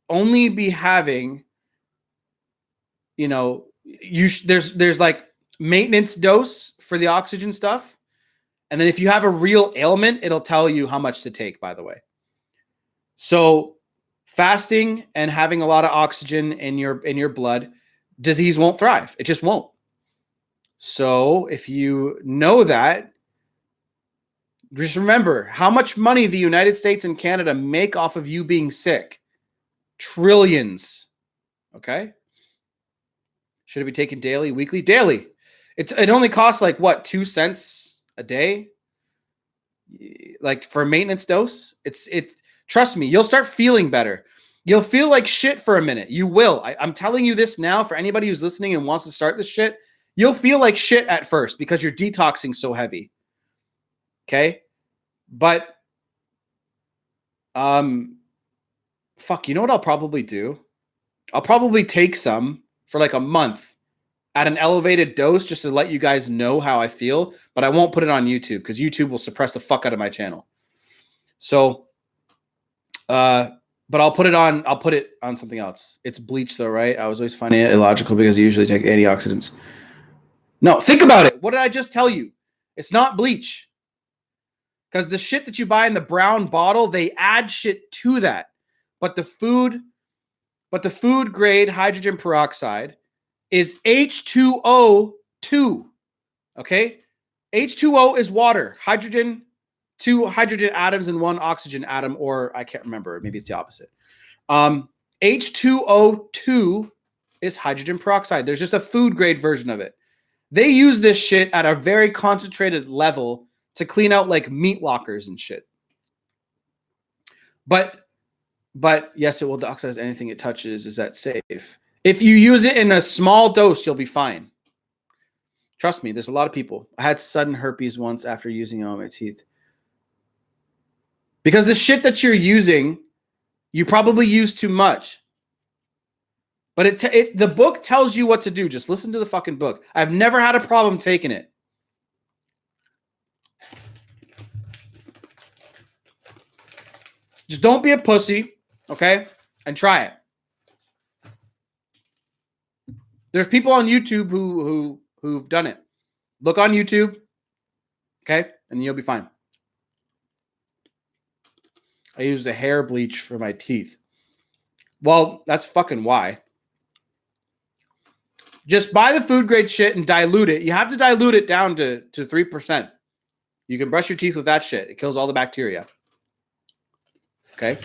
only be having, you know, there's like maintenance dose for the oxygen stuff. And then if you have a real ailment, it'll tell you how much to take, by the way. So fasting and having a lot of oxygen in your blood, disease won't thrive. It just won't. So if you know that, just remember how much money the United States and Canada make off of you being sick. Trillions. Okay? Should it be taken daily, weekly? Daily. It only costs like what, 2 cents a day, like for a maintenance dose. Trust me, you'll start feeling better. You'll feel like shit for a minute. You will. I'm telling you this now for anybody who's listening and wants to start this shit. You'll feel like shit at first because you're detoxing so heavy. Okay? But fuck, you know what I'll probably do? I'll probably take some for like a month at an elevated dose just to let you guys know how I feel, but I won't put it on YouTube because YouTube will suppress the fuck out of my channel. So, but I'll put it on something else. It's bleach though, right? I was always finding it illogical because you usually take antioxidants. No, think about it. What did I just tell you? It's not bleach. Because the shit that you buy in the brown bottle, they add shit to that. But the food grade hydrogen peroxide is H2O2. Okay? H2O is water. Hydrogen two hydrogen atoms and one oxygen atom, or I can't remember. Maybe it's the opposite. H2O2 is hydrogen peroxide. There's just a food grade version of it. They use this shit at a very concentrated level to clean out like meat lockers and shit. But yes, it will deoxidize anything it touches. Is that safe? If you use it in a small dose, you'll be fine. Trust me, there's a lot of people. I had sudden herpes once after using it on my teeth. Because the shit that you're using, you probably use too much. But the book tells you what to do. Just listen to the fucking book. I've never had a problem taking it. Just don't be a pussy, okay? And try it. There's people on YouTube who've done it. Look on YouTube, okay? And you'll be fine. I used a hair bleach for my teeth. Well, that's fucking why. Just buy the food grade shit and dilute it. You have to dilute it down to 3%. You can brush your teeth with that shit. It kills all the bacteria. Okay.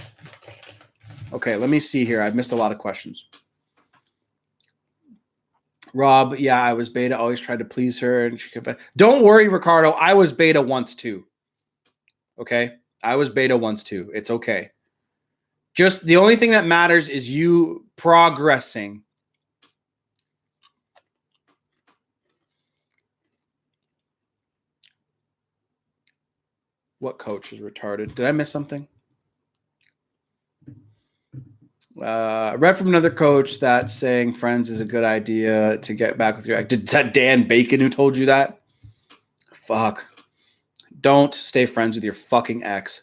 Okay, let me see here. I've missed a lot of questions. Rob, yeah, I was beta. Always tried to please her. And don't worry, Ricardo. I was beta once too. Okay? I was beta once too. It's okay. Just the only thing that matters is you progressing. What coach is retarded? Did I miss something? I read from another coach that saying friends is a good idea to get back with your ex. Did that Dan Bacon who told you that? Fuck. Don't stay friends with your fucking ex.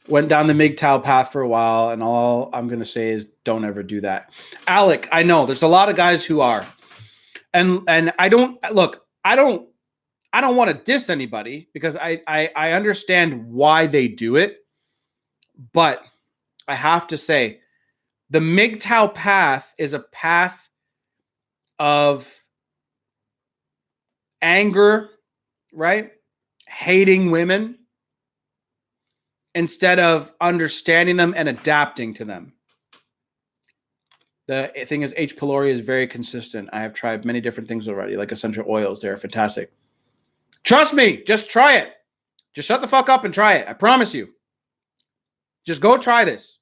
Went down the MGTOW path for a while, and all I'm going to say is don't ever do that. Alec, I know there's a lot of guys who are. And I don't want to diss anybody because I understand why they do it. But I have to say the MGTOW path is a path of anger, right? Hating women instead of understanding them and adapting to them. The thing is, H. pylori is very consistent. I have tried many different things already, like essential oils. They're fantastic. Trust me, just try it. Just shut the fuck up and try it. I promise you. Just go try this.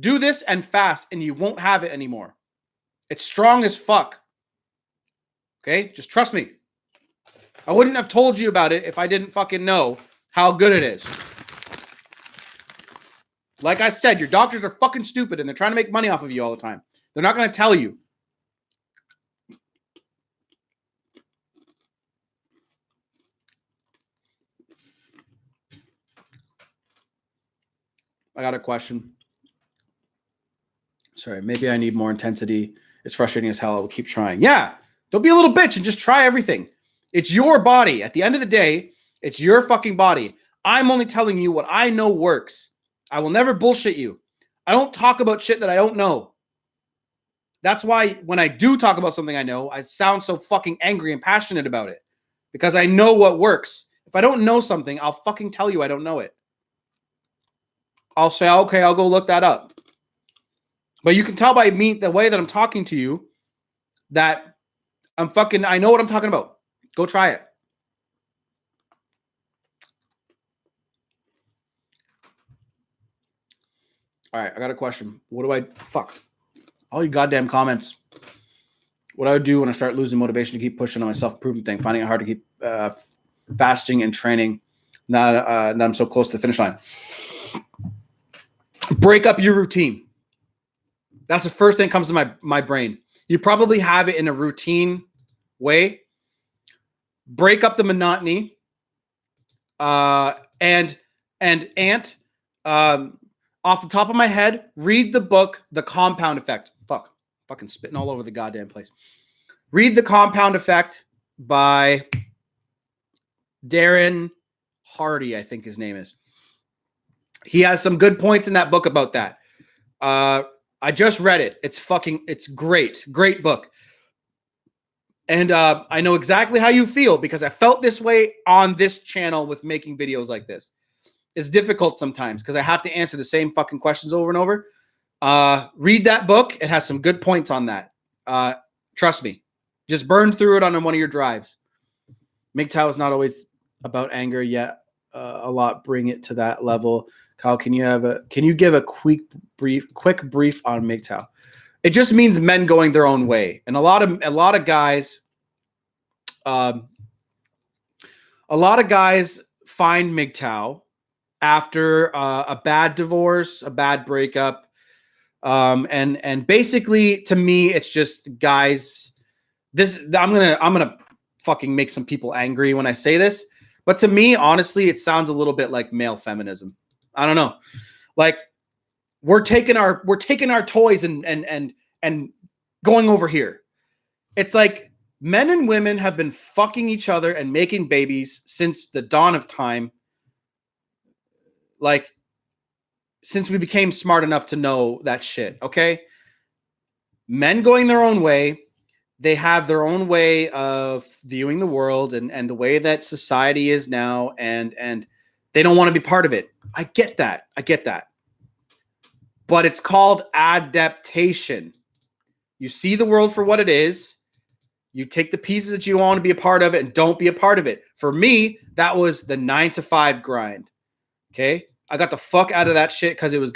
Do this and fast, and you won't have it anymore. It's strong as fuck. Okay? Just trust me. I wouldn't have told you about it if I didn't fucking know how good it is. Like I said, your doctors are fucking stupid and they're trying to make money off of you all the time. They're not going to tell you. I got a question. Sorry, maybe I need more intensity. It's frustrating as hell. I will keep trying. Yeah, don't be a little bitch and just try everything. It's your body. At the end of the day, it's your fucking body. I'm only telling you what I know works. I will never bullshit you. I don't talk about shit that I don't know. That's why when I do talk about something I know, I sound so fucking angry and passionate about it. Because I know what works. If I don't know something, I'll fucking tell you I don't know it. I'll say, okay, I'll go look that up. But you can tell by me, the way that I'm talking to you, that I know what I'm talking about. Go try it. All right, I got a question. What do I, all you goddamn comments. What I would do when I start losing motivation to keep pushing on my self-improvement thing, finding it hard to keep fasting and training, now that I'm so close to the finish line. Break up your routine. That's the first thing that comes to my brain. You probably have it in a routine way. Break up the monotony. And Ant, off the top of my head, read the book, The Compound Effect. Fucking spitting all over the goddamn place. Read The Compound Effect by Darren Hardy, I think his name is. He has some good points in that book about that. I just read it. It's great. Great book. And I know exactly how you feel because I felt this way on this channel with making videos like this. It's difficult sometimes because I have to answer the same fucking questions over and over. Read that book. It has some good points on that. Trust me. Just burn through it on one of your drives. MGTOW is not always about anger yet. A lot bring it to that level. Kyle, can you give a quick brief on MGTOW? It just means men going their own way, and a lot of guys, find MGTOW after a bad divorce, a bad breakup, and basically to me, it's just guys. I'm gonna fucking make some people angry when I say this, but to me, honestly, it sounds a little bit like male feminism. I don't know, like. We're taking our toys and going over here. It's like men and women have been fucking each other and making babies since the dawn of time. Like since we became smart enough to know that shit, okay? Men going their own way. They have their own way of viewing the world and the way that society is now, and they don't want to be part of it. I get that. But it's called adaptation. You see the world for what it is. You take the pieces that you want to be a part of it and don't be a part of it. For me, that was the 9-to-5 grind. Okay? I got the fuck out of that shit because I was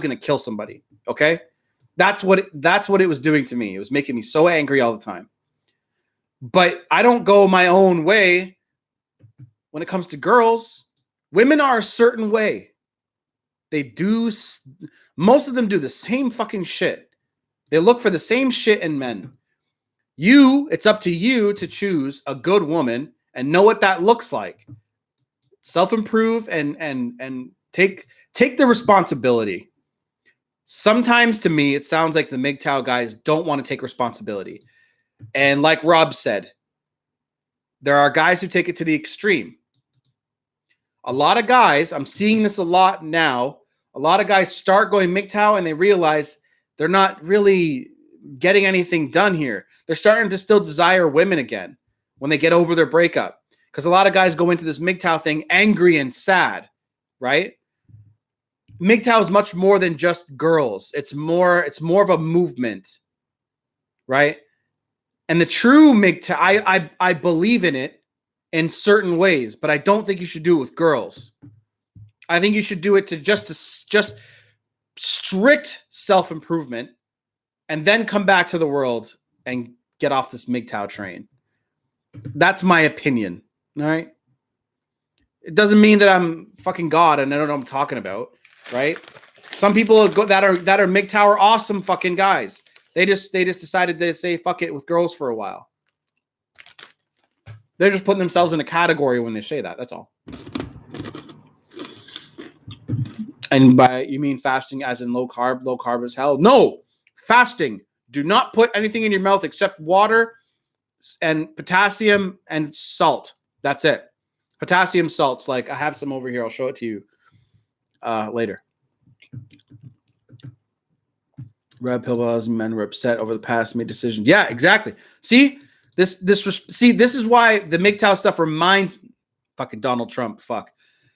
gonna kill somebody. Okay? That's what it was doing to me. It was making me so angry all the time. But I don't go my own way when it comes to girls. Women are a certain way. They do, most of them do the same fucking shit. They look for the same shit in men. It's up to you to choose a good woman and know what that looks like. Self-improve and take the responsibility. Sometimes to me, it sounds like the MGTOW guys don't want to take responsibility. And like Rob said, there are guys who take it to the extreme. A lot of guys, I'm seeing this a lot now. A lot of guys start going MGTOW and they realize they're not really getting anything done here. They're starting to still desire women again when they get over their breakup. Because a lot of guys go into this MGTOW thing angry and sad, right? MGTOW is much more than just girls. It's more of a movement, right? And the true MGTOW, I believe in it in certain ways, but I don't think you should do it with girls. I think you should do it to just strict self-improvement and then come back to the world and get off this MGTOW train. That's my opinion. All right. It doesn't mean that I'm fucking God and I don't know what I'm talking about, right? Some people that are MGTOW are awesome fucking guys. They just decided to say fuck it with girls for a while. They're just putting themselves in a category when they say that. That's all. And by you mean fasting as in low carb as hell? No, fasting. Do not put anything in your mouth except water and potassium and salt. That's it. Potassium salts. Like I have some over here. I'll show it to you later. Red pill bars and men were upset over the past made decisions. Yeah, exactly. See this is why the MGTOW stuff reminds fucking Donald Trump. Fuck.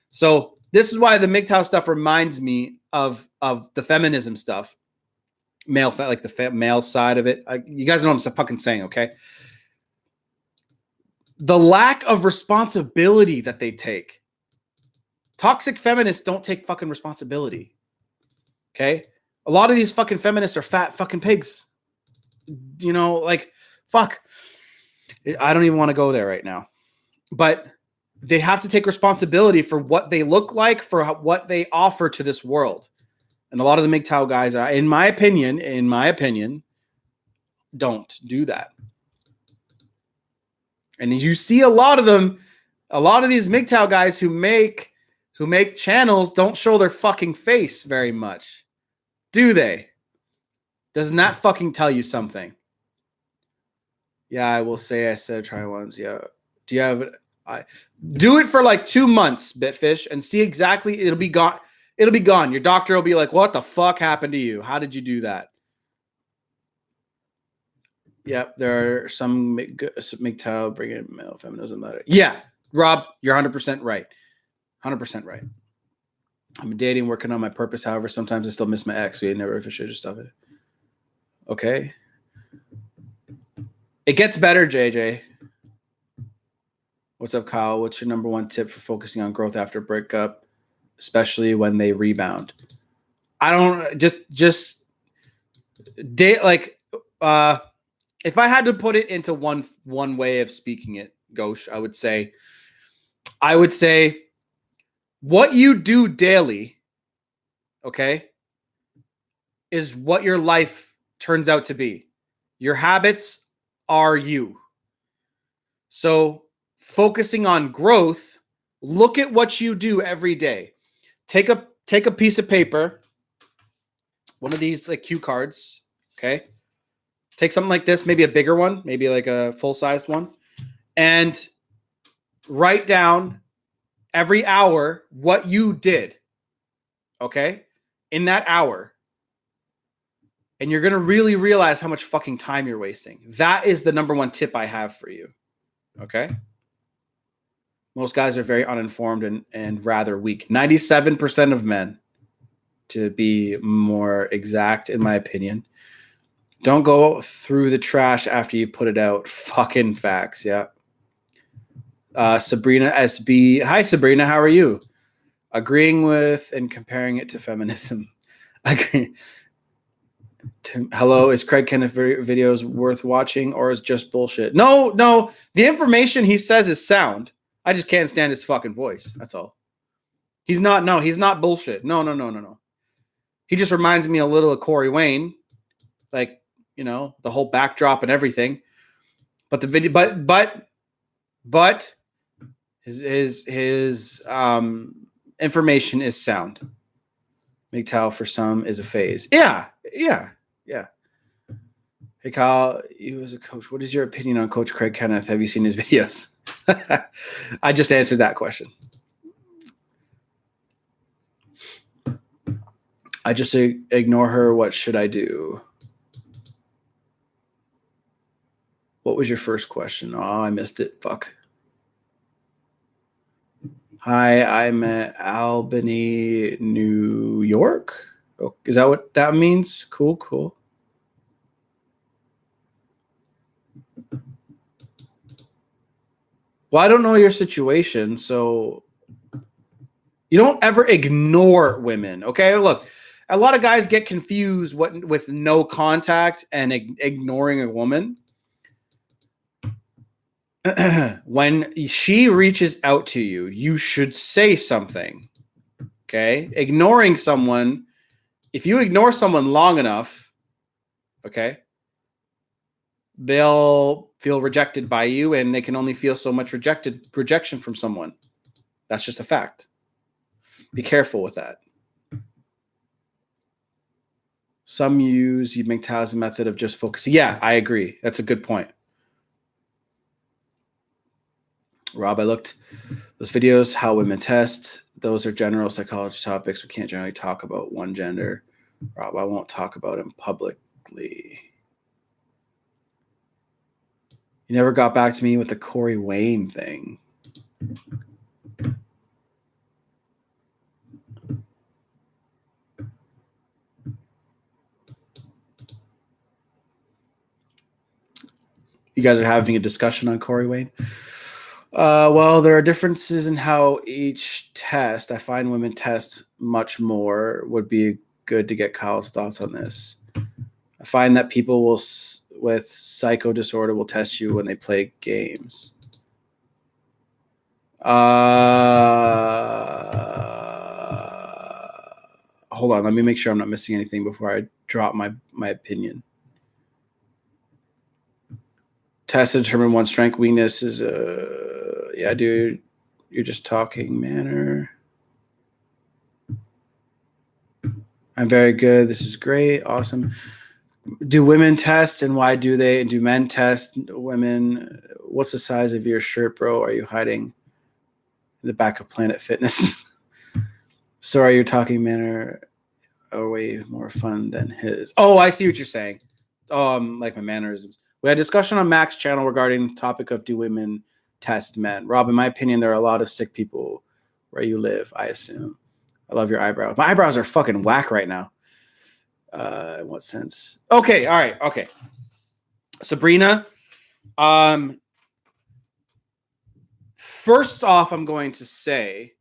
So this is why the MGTOW stuff reminds me of the feminism stuff, like the male side of it. You guys know what I'm fucking saying, okay? The lack of responsibility that they take. Toxic feminists don't take fucking responsibility. Okay? A lot of these fucking feminists are fat fucking pigs. You know, like, fuck. I don't even want to go there right now. But they have to take responsibility for what they look like, for what they offer to this world. And a lot of the MGTOW guys are, in my opinion, don't do that. And you see a lot of them, a lot of these MGTOW guys who make who make channels don't show their fucking face very much, do they? Doesn't that fucking tell you something? Yeah, I will say I said try once. Yeah. Do you have do it for like 2 months, Bitfish, and see exactly. It'll be gone. It'll be gone. Your doctor will be like, what the fuck happened to you? How did you do that? Yep, there are some MGTOW bringing male feminism letter. Yeah, Rob, you're 100% right. 100% right. I'm dating, working on my purpose. However, sometimes I still miss my ex. We never officially just stop it. Okay. It gets better, JJ. What's up, Kyle? What's your number one tip for focusing on growth after breakup, especially when they rebound? I don't just date like if I had to put it into one way of speaking it, Ghosh, I would say what you do daily, okay, is what your life turns out to be. Your habits are you. So focusing on growth, look at what you do every day. Take a piece of paper, one of these like cue cards, okay? Take something like this, maybe a bigger one, maybe like a full-sized one, and write down every hour what you did, okay, in that hour. And you're going to really realize how much fucking time you're wasting. That is the number one tip I have for you, okay? Most guys are very uninformed and rather weak. 97% of men, to be more exact, in my opinion, don't go through the trash after you put it out. Fucking facts, yeah. Sabrina SB. Hi, Sabrina. How are you? Agreeing with and comparing it to feminism. Hello, is Craig Kenneth videos worth watching or is just bullshit? No. The information he says is sound. I just can't stand his fucking voice. That's all. He's not bullshit. No. He just reminds me a little of Corey Wayne. Like, you know, the whole backdrop and everything. But the video, but his information is sound. MGTOW for some is a phase. Yeah. Hey, Kyle, you as a coach, what is your opinion on Coach Craig Kenneth? Have you seen his videos? I just answered that question. I just ignore her. What should I do? What was your first question? Oh, I missed it. Fuck. Hi, I'm at Albany, New York. Oh, is that what that means? Cool. Well, I don't know your situation, so you don't ever ignore women, okay? Look, a lot of guys get confused with no contact and ignoring a woman. When she reaches out to you, you should say something, okay? Ignoring someone, if you ignore someone long enough, okay, they'll feel rejected by you and they can only feel so much rejection from someone. That's just a fact. Be careful with that. Some use MGTOW's method of just focusing. Yeah, I agree. That's a good point. Rob, I looked those videos, how women test. Those are general psychology topics. We can't generally talk about one gender. Rob, I won't talk about them publicly. You never got back to me with the Corey Wayne thing. You guys are having a discussion on Corey Wayne? Well, there are differences in how each test. I find women test much more. Would be good to get Kyle's thoughts on this. I find that people with psycho disorder will test you when they play games. Hold on. Let me make sure I'm not missing anything before I drop my opinion. Test to determine one's strength, weakness is yeah, dude. You're just talking manner. I'm very good. This is great. Awesome. Do women test, and why do they? And do men test women? What's the size of your shirt, bro? Are you hiding in the back of Planet Fitness? Sorry, you're talking manner are way more fun than his. Oh, I see what you're saying. Like my mannerisms. We had a discussion on Mac's channel regarding the topic of do women test men. Rob, in my opinion, there are a lot of sick people where you live, I assume. I love your eyebrows. My eyebrows are fucking whack right now. In what sense? Okay, all right, okay. Sabrina, first off, I'm going to say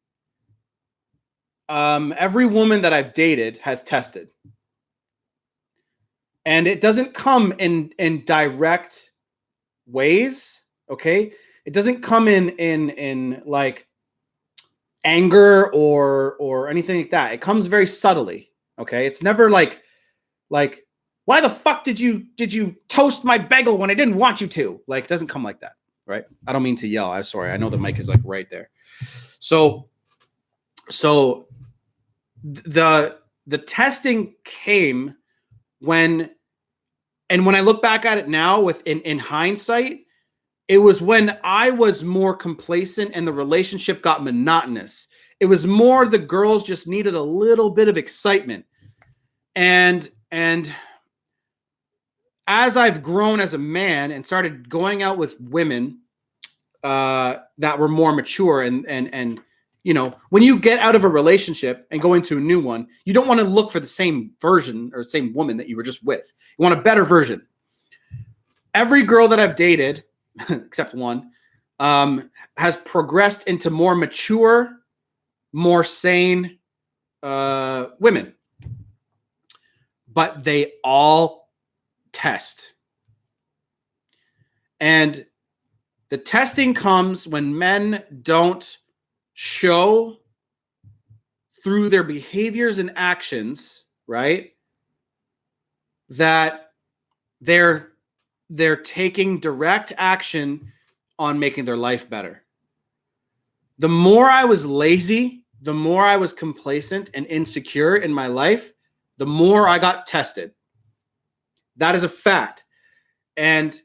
every woman that I've dated has tested. And it doesn't come in direct ways, okay? It doesn't come in like anger or anything like that. It comes very subtly, okay? It's never like why the fuck did you toast my bagel when I didn't want you to? Like, it doesn't come like that, right? I don't mean to yell. I'm sorry. I know the mic is like right there. So the testing came when I look back at it now with in hindsight, it was when I was more complacent and the relationship got monotonous. It was more the girls just needed a little bit of excitement. And as I've grown as a man and started going out with women that were more mature and you know, when you get out of a relationship and go into a new one, you don't want to look for the same version or same woman that you were just with. You want a better version. Every girl that I've dated, except one, has progressed into more mature, more sane women. But they all test. And the testing comes when men don't show through their behaviors and actions, right, that they're taking direct action on making their life better. The more I was lazy, the more I was complacent and insecure in my life, the more I got tested. That is a fact. And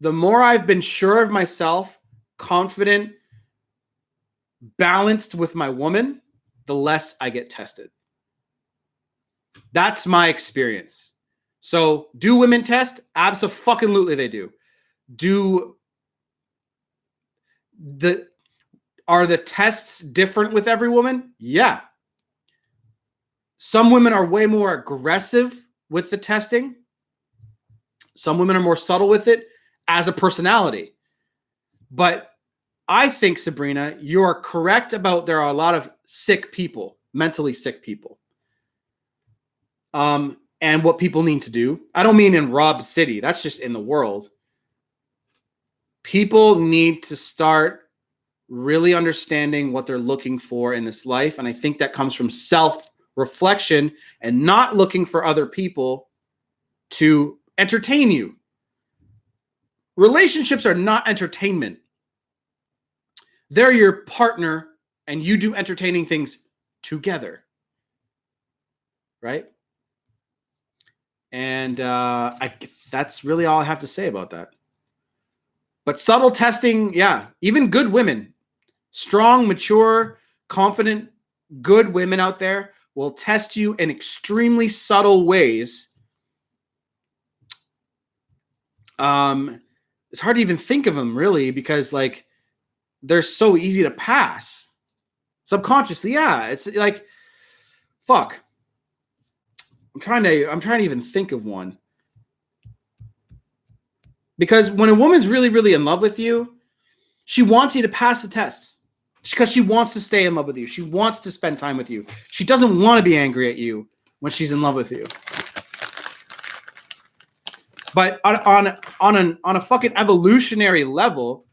the more I've been sure of myself, confident, balanced with my woman, the less I get tested. That's my experience. So, do women test? Abso-fucking-lutely they do. Are the tests different with every woman? Yeah. Some women are way more aggressive with the testing. Some women are more subtle with it as a personality. But I think, Sabrina, you're correct about there are a lot of sick people, mentally sick people. And what people need to do. I don't mean in Rob City. That's just in the world. People need to start really understanding what they're looking for in this life. And I think that comes from self-reflection and not looking for other people to entertain you. Relationships are not entertainment. They're your partner and you do entertaining things together. Right? And that's really all I have to say about that. But subtle testing, yeah, even good women, strong, mature, confident, good women out there will test you in extremely subtle ways. It's hard to even think of them really because like they're so easy to pass. Subconsciously, yeah. It's like, fuck. I'm trying to even think of one. Because when a woman's really, really in love with you, she wants you to pass the tests. Because she wants to stay in love with you. She wants to spend time with you. She doesn't want to be angry at you when she's in love with you. But on a fucking evolutionary level,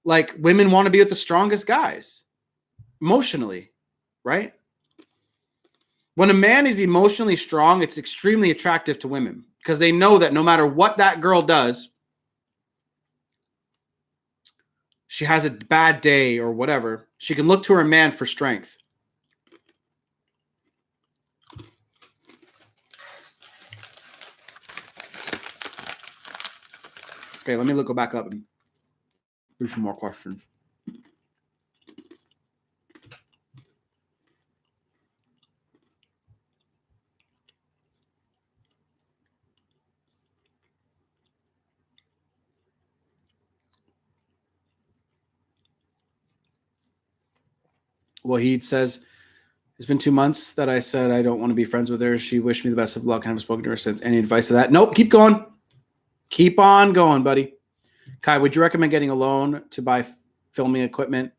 like women want to be with the strongest guys emotionally, right? When a man is emotionally strong, it's extremely attractive to women because they know that no matter what that girl does, she has a bad day or whatever, she can look to her man for strength. Okay, let me go back up and do some more questions. Wahid says, it's been 2 months that I said I don't want to be friends with her. She wished me the best of luck. I haven't spoken to her since. Any advice to that? Nope. Keep going. Keep on going, buddy. Kai, would you recommend getting a loan to buy filming equipment,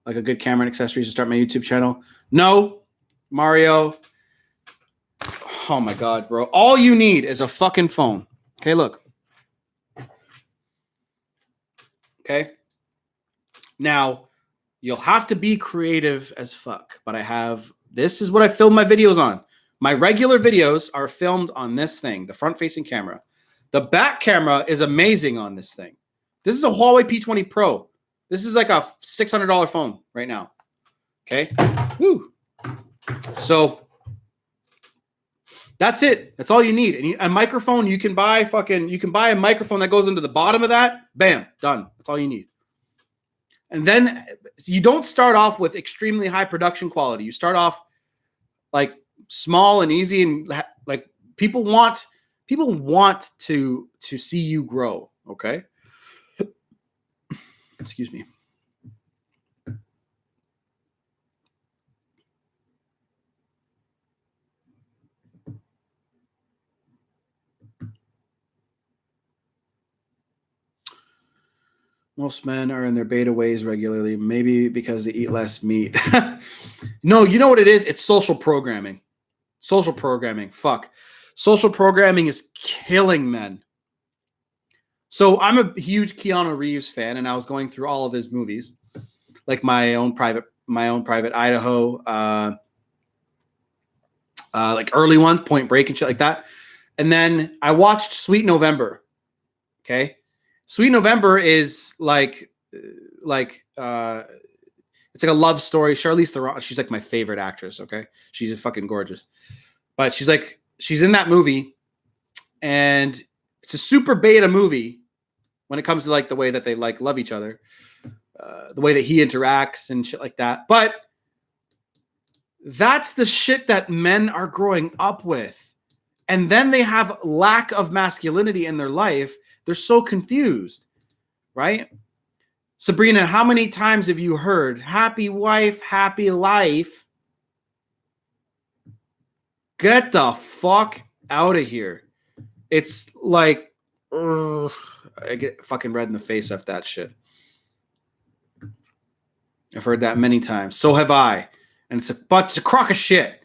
like a good camera and accessories to start my YouTube channel? No, Mario. Oh my God, bro. All you need is a fucking phone. Okay, look. Okay. Now, you'll have to be creative as fuck, but this is what I film my videos on. My regular videos are filmed on this thing, the front-facing camera. The back camera is amazing on this thing. This is a Huawei P20 Pro. This is like a $600 phone right now. Okay. Woo. So that's it. That's all you need. And a microphone, you can buy a microphone that goes into the bottom of that. Bam, done. That's all you need. And then you don't start off with extremely high production quality. You start off like small and easy, and like people want to see you grow. Okay. Excuse me. Most men are in their beta ways regularly, maybe because they eat less meat. No, you know what it is? It's social programming. Social programming. Fuck. Social programming is killing men. So I'm a huge Keanu Reeves fan, and I was going through all of his movies, like my own private Idaho, like early one, Point Break and shit like that. And then I watched Sweet November. Okay. Sweet November is like it's like a love story. Charlize Theron, she's like my favorite actress. Okay, she's fucking gorgeous, but she's in that movie, and it's a super beta movie when it comes to like the way that they like love each other, the way that he interacts and shit like that. But that's the shit that men are growing up with, and then they have lack of masculinity in their life. They're so confused, right? Sabrina, how many times have you heard happy wife, happy life? Get the fuck out of here. It's like, I get fucking red in the face after that shit. I've heard that many times. So have I. And it's a crock of shit.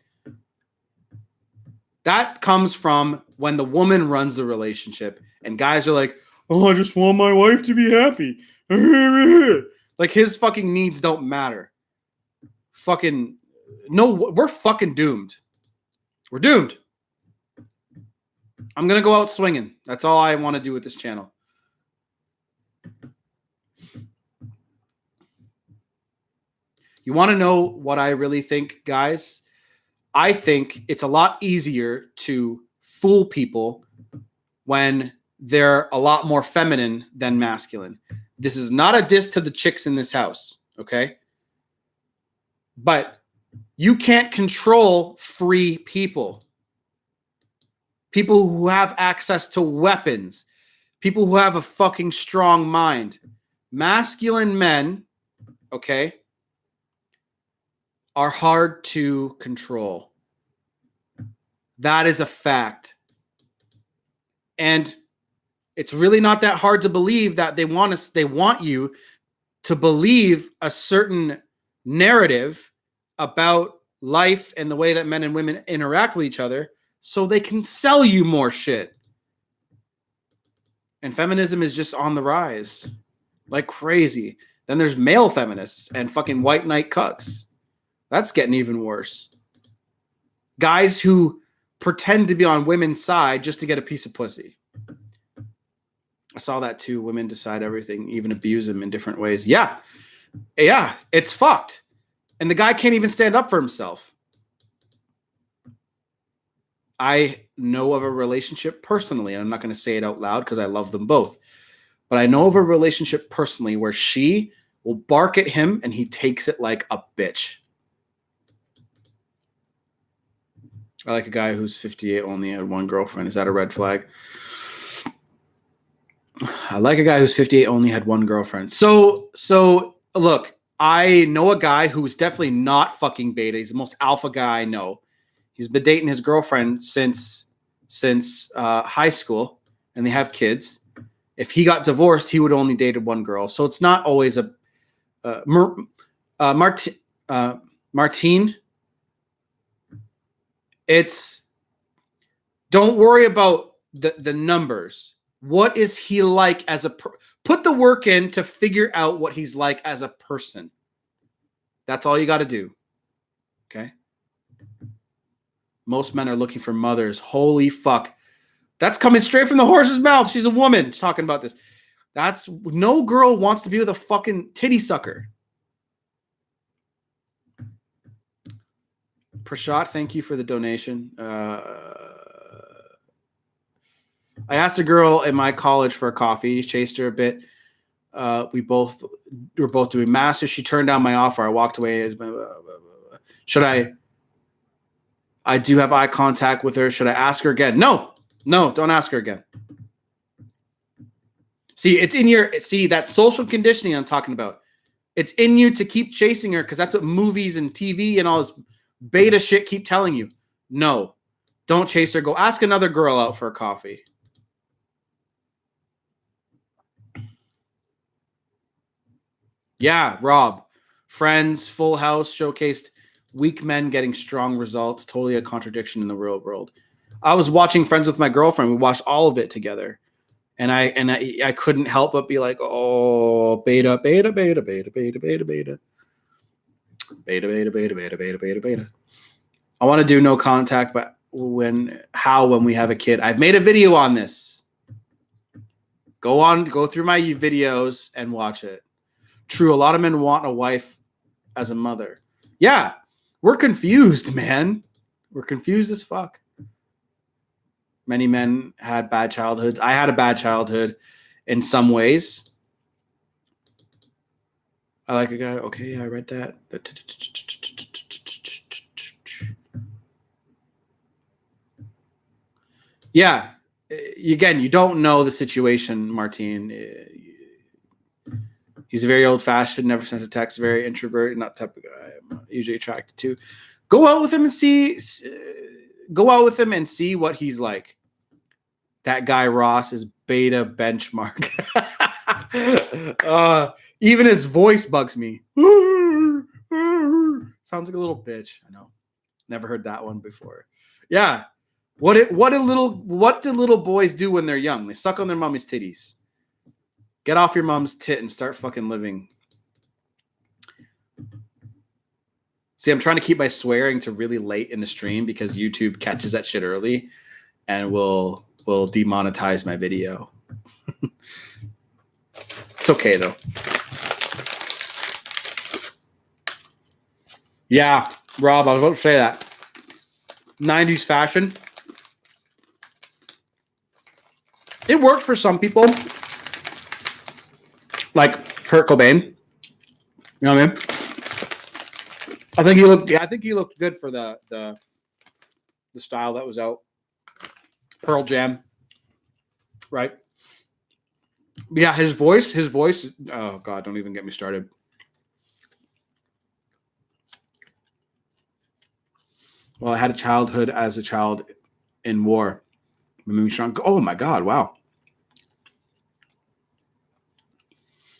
That comes from when the woman runs the relationship and guys are like, oh, I just want my wife to be happy. Like his fucking needs don't matter. Fucking, no, we're fucking doomed. We're doomed. I'm going to go out swinging. That's all I want to do with this channel. You want to know what I really think, guys? I think it's a lot easier to fool people when they're a lot more feminine than masculine. This is not a diss to the chicks in this house, okay? But you can't control free people. People who have access to weapons. People who have a fucking strong mind. Masculine men, okay, are hard to control. That is a fact. And it's really not that hard to believe that they want you to believe a certain narrative about life and the way that men and women interact with each other so they can sell you more shit. And feminism is just on the rise like crazy. Then there's male feminists and fucking white knight cucks. That's getting even worse. Guys who pretend to be on women's side just to get a piece of pussy. I saw that too. Women decide everything, even abuse them in different ways. Yeah, it's fucked. And the guy can't even stand up for himself. I know of a relationship personally, and I'm not going to say it out loud because I love them both. but I know of a relationship personally where she will bark at him and he takes it like a bitch. I like a guy who's 58, only had one girlfriend. Is that a red flag? I like a guy who's 58, only had one girlfriend. So look, I know a guy who's definitely not fucking beta. He's the most alpha guy I know. He's been dating his girlfriend since high school, and they have kids. If he got divorced, he would only dated one girl. So it's not always a Martine. It's don't worry about the numbers. What is he like as a put the work in to figure out what he's like as a person. That's all you got to do. Okay. Most men are looking for mothers. Holy fuck. That's coming straight from the horse's mouth. She's a woman talking about this. That's no girl wants to be with a fucking titty sucker. Prashant, thank you for the donation. I asked a girl in my college for a coffee, chased her a bit. We were both doing masters. She turned down my offer. I walked away. Should I do have eye contact with her. Should I ask her again? No, don't ask her again. See, it's in that social conditioning I'm talking about. It's in you to keep chasing her because that's what movies and TV and all this beta shit keep telling you. No, don't chase her. Go ask another girl out for a coffee. Yeah, Rob. Friends, Full House showcased weak men getting strong results. Totally a contradiction in the real world. I was watching Friends with my girlfriend. We watched all of it together. And I couldn't help but be like, oh, beta. I want to do no contact, but when we have a kid. I've made a video on this. Go through my videos and watch it. True, a lot of men want a wife as a mother. Yeah, we're confused, man. We're confused as fuck. Many men had bad childhoods. I had a bad childhood in some ways. I like a guy. Okay, I read that. Yeah. Again, you don't know the situation, Martine. He's very old-fashioned, never sends a text, very introverted, not the type of guy I'm usually attracted to. Go out with him and see what he's like. That guy Ross is beta benchmark. Even his voice bugs me. Sounds like a little bitch. I know. Never heard that one before. Yeah. What do little boys do when they're young? They suck on their mommy's titties. Get off your mom's tit and start fucking living. See, I'm trying to keep my swearing to really late in the stream because YouTube catches that shit early and will demonetize my video. It's okay, though. Yeah, Rob, I was about to say that. 90s fashion. It worked for some people. Like Kurt Cobain. You know what I mean? I think he looked good for the style that was out. Pearl Jam. Right? Yeah, his voice, oh God, don't even get me started. Well, I had a childhood as a child in war. Made me strong. Oh my God, wow.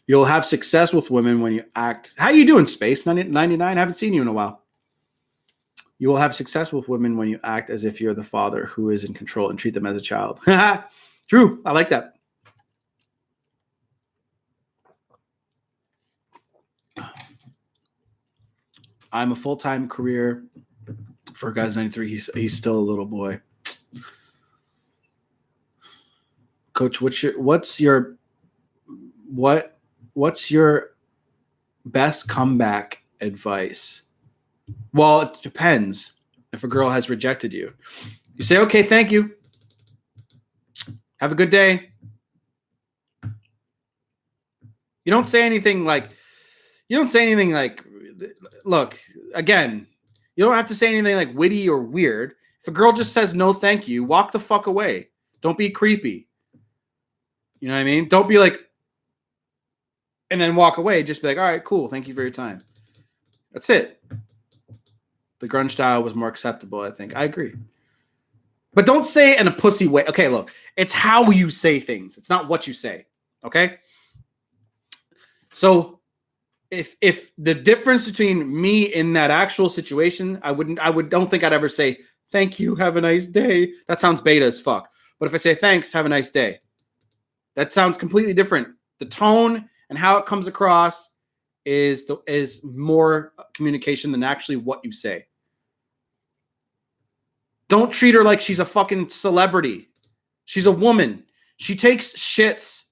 You'll have success with women when you act. How you doing, Space 99? Haven't seen you in a while. You will have success with women when you act as if you're the father who is in control and treat them as a child. True. I like that. I'm a full-time career for Guys 93. He's still a little boy. Coach, what's your best comeback advice? Well, it depends. If a girl has rejected you, you say, okay, thank you. Have a good day. You don't say anything like, look, again, you don't have to say anything like witty or weird. If a girl just says no thank you, walk the fuck away. Don't be creepy. You know what I mean? Don't be like, and then walk away. Just be like, all right, cool. Thank you for your time. That's it. The grunge style was more acceptable, I think. I agree. But don't say it in a pussy way. Okay, look, it's how you say things. It's not what you say. Okay? So if the difference between me in that actual situation, don't think I'd ever say, thank you, have a nice day. That sounds beta as fuck. But if I say thanks, have a nice day, that sounds completely different. The tone and how it comes across is more communication than actually what you say. Don't treat her like she's a fucking celebrity. She's a woman. She takes shits.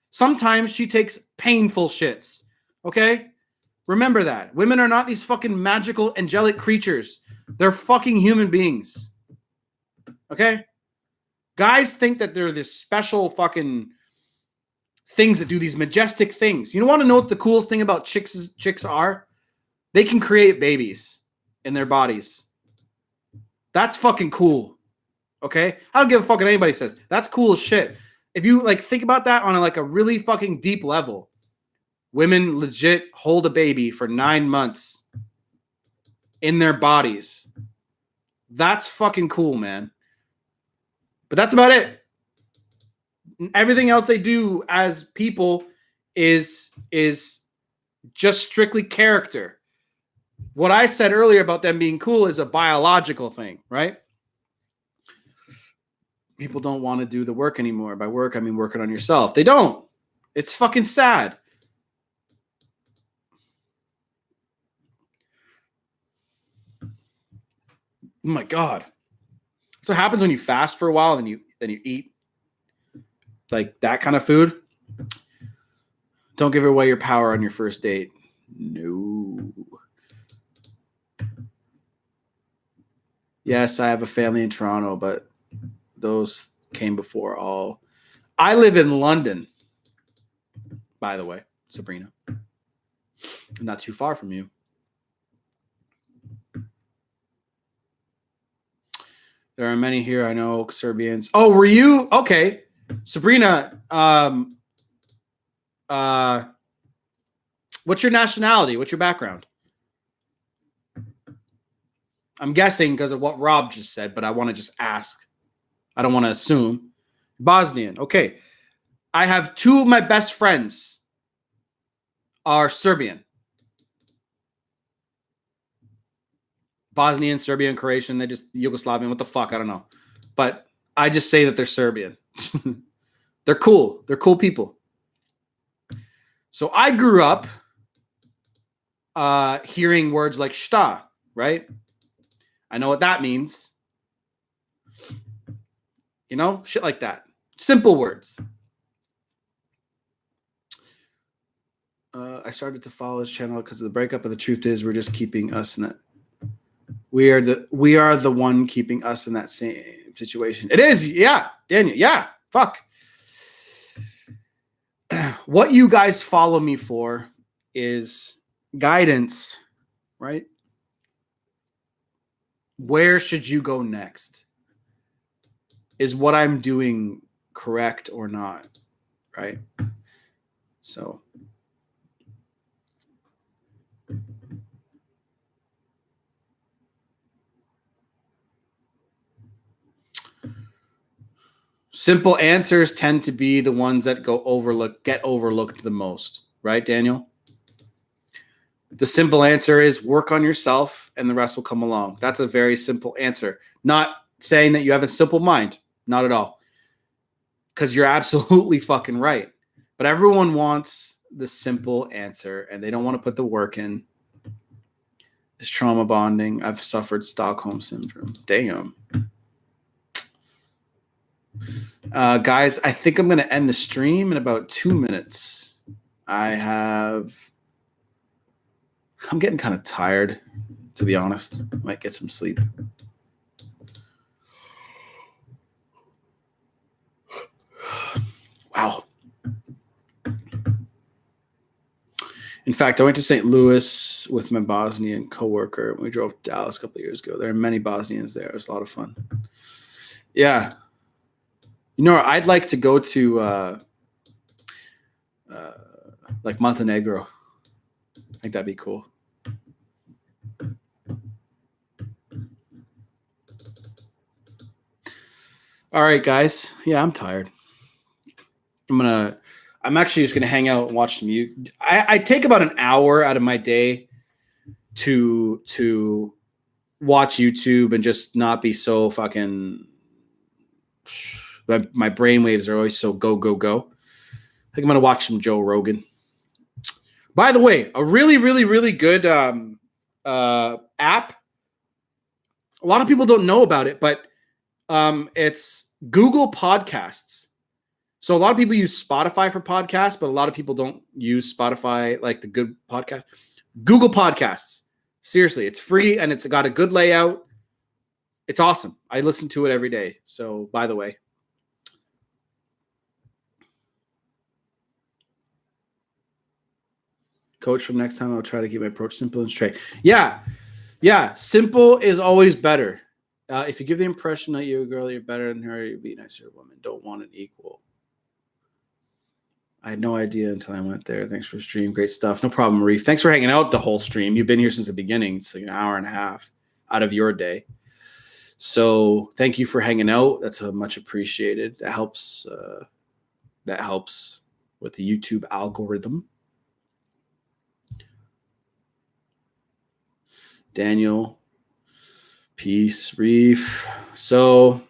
Sometimes she takes painful shits. Okay? Remember that. Women are not these fucking magical, angelic creatures. They're fucking human beings. Okay? Guys think that they're this special fucking things that do these majestic things. You want to know what the coolest thing about chicks are? They can create babies in their bodies. That's fucking cool. Okay? I don't give a fuck what anybody says. That's cool as shit. If you like think about that on a really fucking deep level, women legit hold a baby for 9 months in their bodies. That's fucking cool, man. But that's about it. Everything else they do as people is just strictly character. What I said earlier about them being cool is a biological thing, right? People don't want to do the work anymore. By work, I mean working on yourself. They don't. It's fucking sad. Oh my God. So it happens when you fast for a while and then you eat like that kind of food. Don't give away your power on your first date. No. Yes, I have a family in Toronto, but those came before all. I live in London, by the way, Sabrina. I'm not too far from you. There are many here I know, Serbians. Oh, were you? Okay. Sabrina, what's your nationality? What's your background? I'm guessing because of what Rob just said, but I want to just ask. I don't want to assume. Bosnian. Okay. I have 2 of my best friends are Serbian. Bosnian, Serbian, Croatian. They just Yugoslavian. What the fuck? I don't know. But I just say that they're Serbian. They're cool. They're cool people. So I grew up hearing words like shta, right? I know what that means. You know, shit like that. Simple words. I started to follow his channel because of the breakup, but the truth is we're just keeping us in that. We are the one keeping us in that same situation. It is, yeah, Daniel. Yeah, fuck. What you guys follow me for is guidance, right? Where should you go next? Is what I'm doing correct or not, right? So simple answers tend to be the ones that get overlooked the most, right, Daniel? The simple answer is work on yourself and the rest will come along. That's a very simple answer. Not saying that you have a simple mind. Not at all. Because you're absolutely fucking right. But everyone wants the simple answer and they don't want to put the work in. It's trauma bonding. I've suffered Stockholm syndrome. Damn. Guys, I think I'm going to end the stream in about 2 minutes. I'm getting kind of tired, to be honest. Might get some sleep. Wow. In fact, I went to St. Louis with my Bosnian coworker. We drove to Dallas a couple of years ago. There are many Bosnians there. It was a lot of fun. Yeah. You know, I'd like to go to like Montenegro. I think that'd be cool. All right, guys. Yeah, I'm tired. I'm actually just gonna hang out and watch some YouTube. I take about an hour out of my day to watch YouTube and just not be so fucking. My brain waves are always so go go go. I think I'm gonna watch some Joe Rogan. By the way, a really really really good app. A lot of people don't know about it, but it's Google Podcasts. So a lot of people use Spotify for podcasts, but a lot of people don't use Spotify like the good podcast. Google Podcasts. Seriously, it's free and it's got a good layout. It's awesome. I listen to it every day. So, by the way. Coach, from next time, I'll try to keep my approach simple and straight. Yeah. Simple is always better. If you give the impression that you're a girl, you're better than her, you'd be a nicer woman. Don't want an equal. I had no idea until I went there. Thanks for the stream. Great stuff. No problem, Reef. Thanks for hanging out the whole stream. You've been here since the beginning. It's like an hour and a half out of your day. So thank you for hanging out. That's much appreciated. That helps. That helps with the YouTube algorithm. Daniel, peace, Reef. So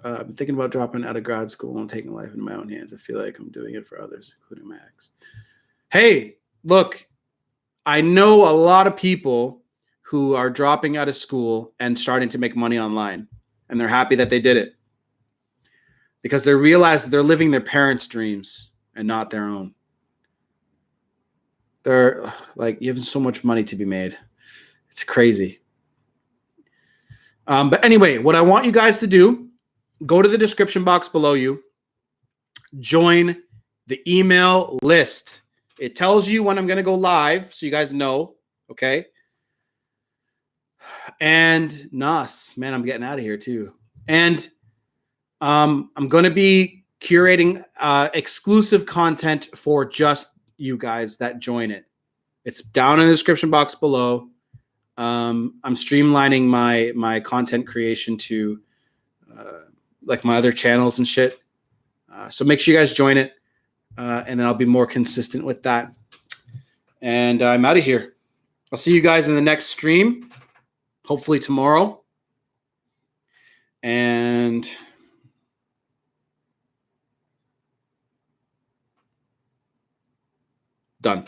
I've been thinking about dropping out of grad school and taking life in my own hands. I feel like I'm doing it for others, including my ex. Hey, look, I know a lot of people who are dropping out of school and starting to make money online, and they're happy that they did it because they realize that they're living their parents' dreams and not their own. They're like, you have so much money to be made. It's crazy. But anyway, what I want you guys to do, go to the description box below you, join the email list. It tells you when I'm going to go live, so you guys know, okay? And Nas, man, I'm getting out of here too. And I'm going to be curating exclusive content for just you guys that join it. It's down in the description box below. I'm streamlining my content creation to like my other channels and shit. So make sure you guys join it, and then I'll be more consistent with that. And I'm out of here. I'll see you guys in the next stream, hopefully tomorrow. And done.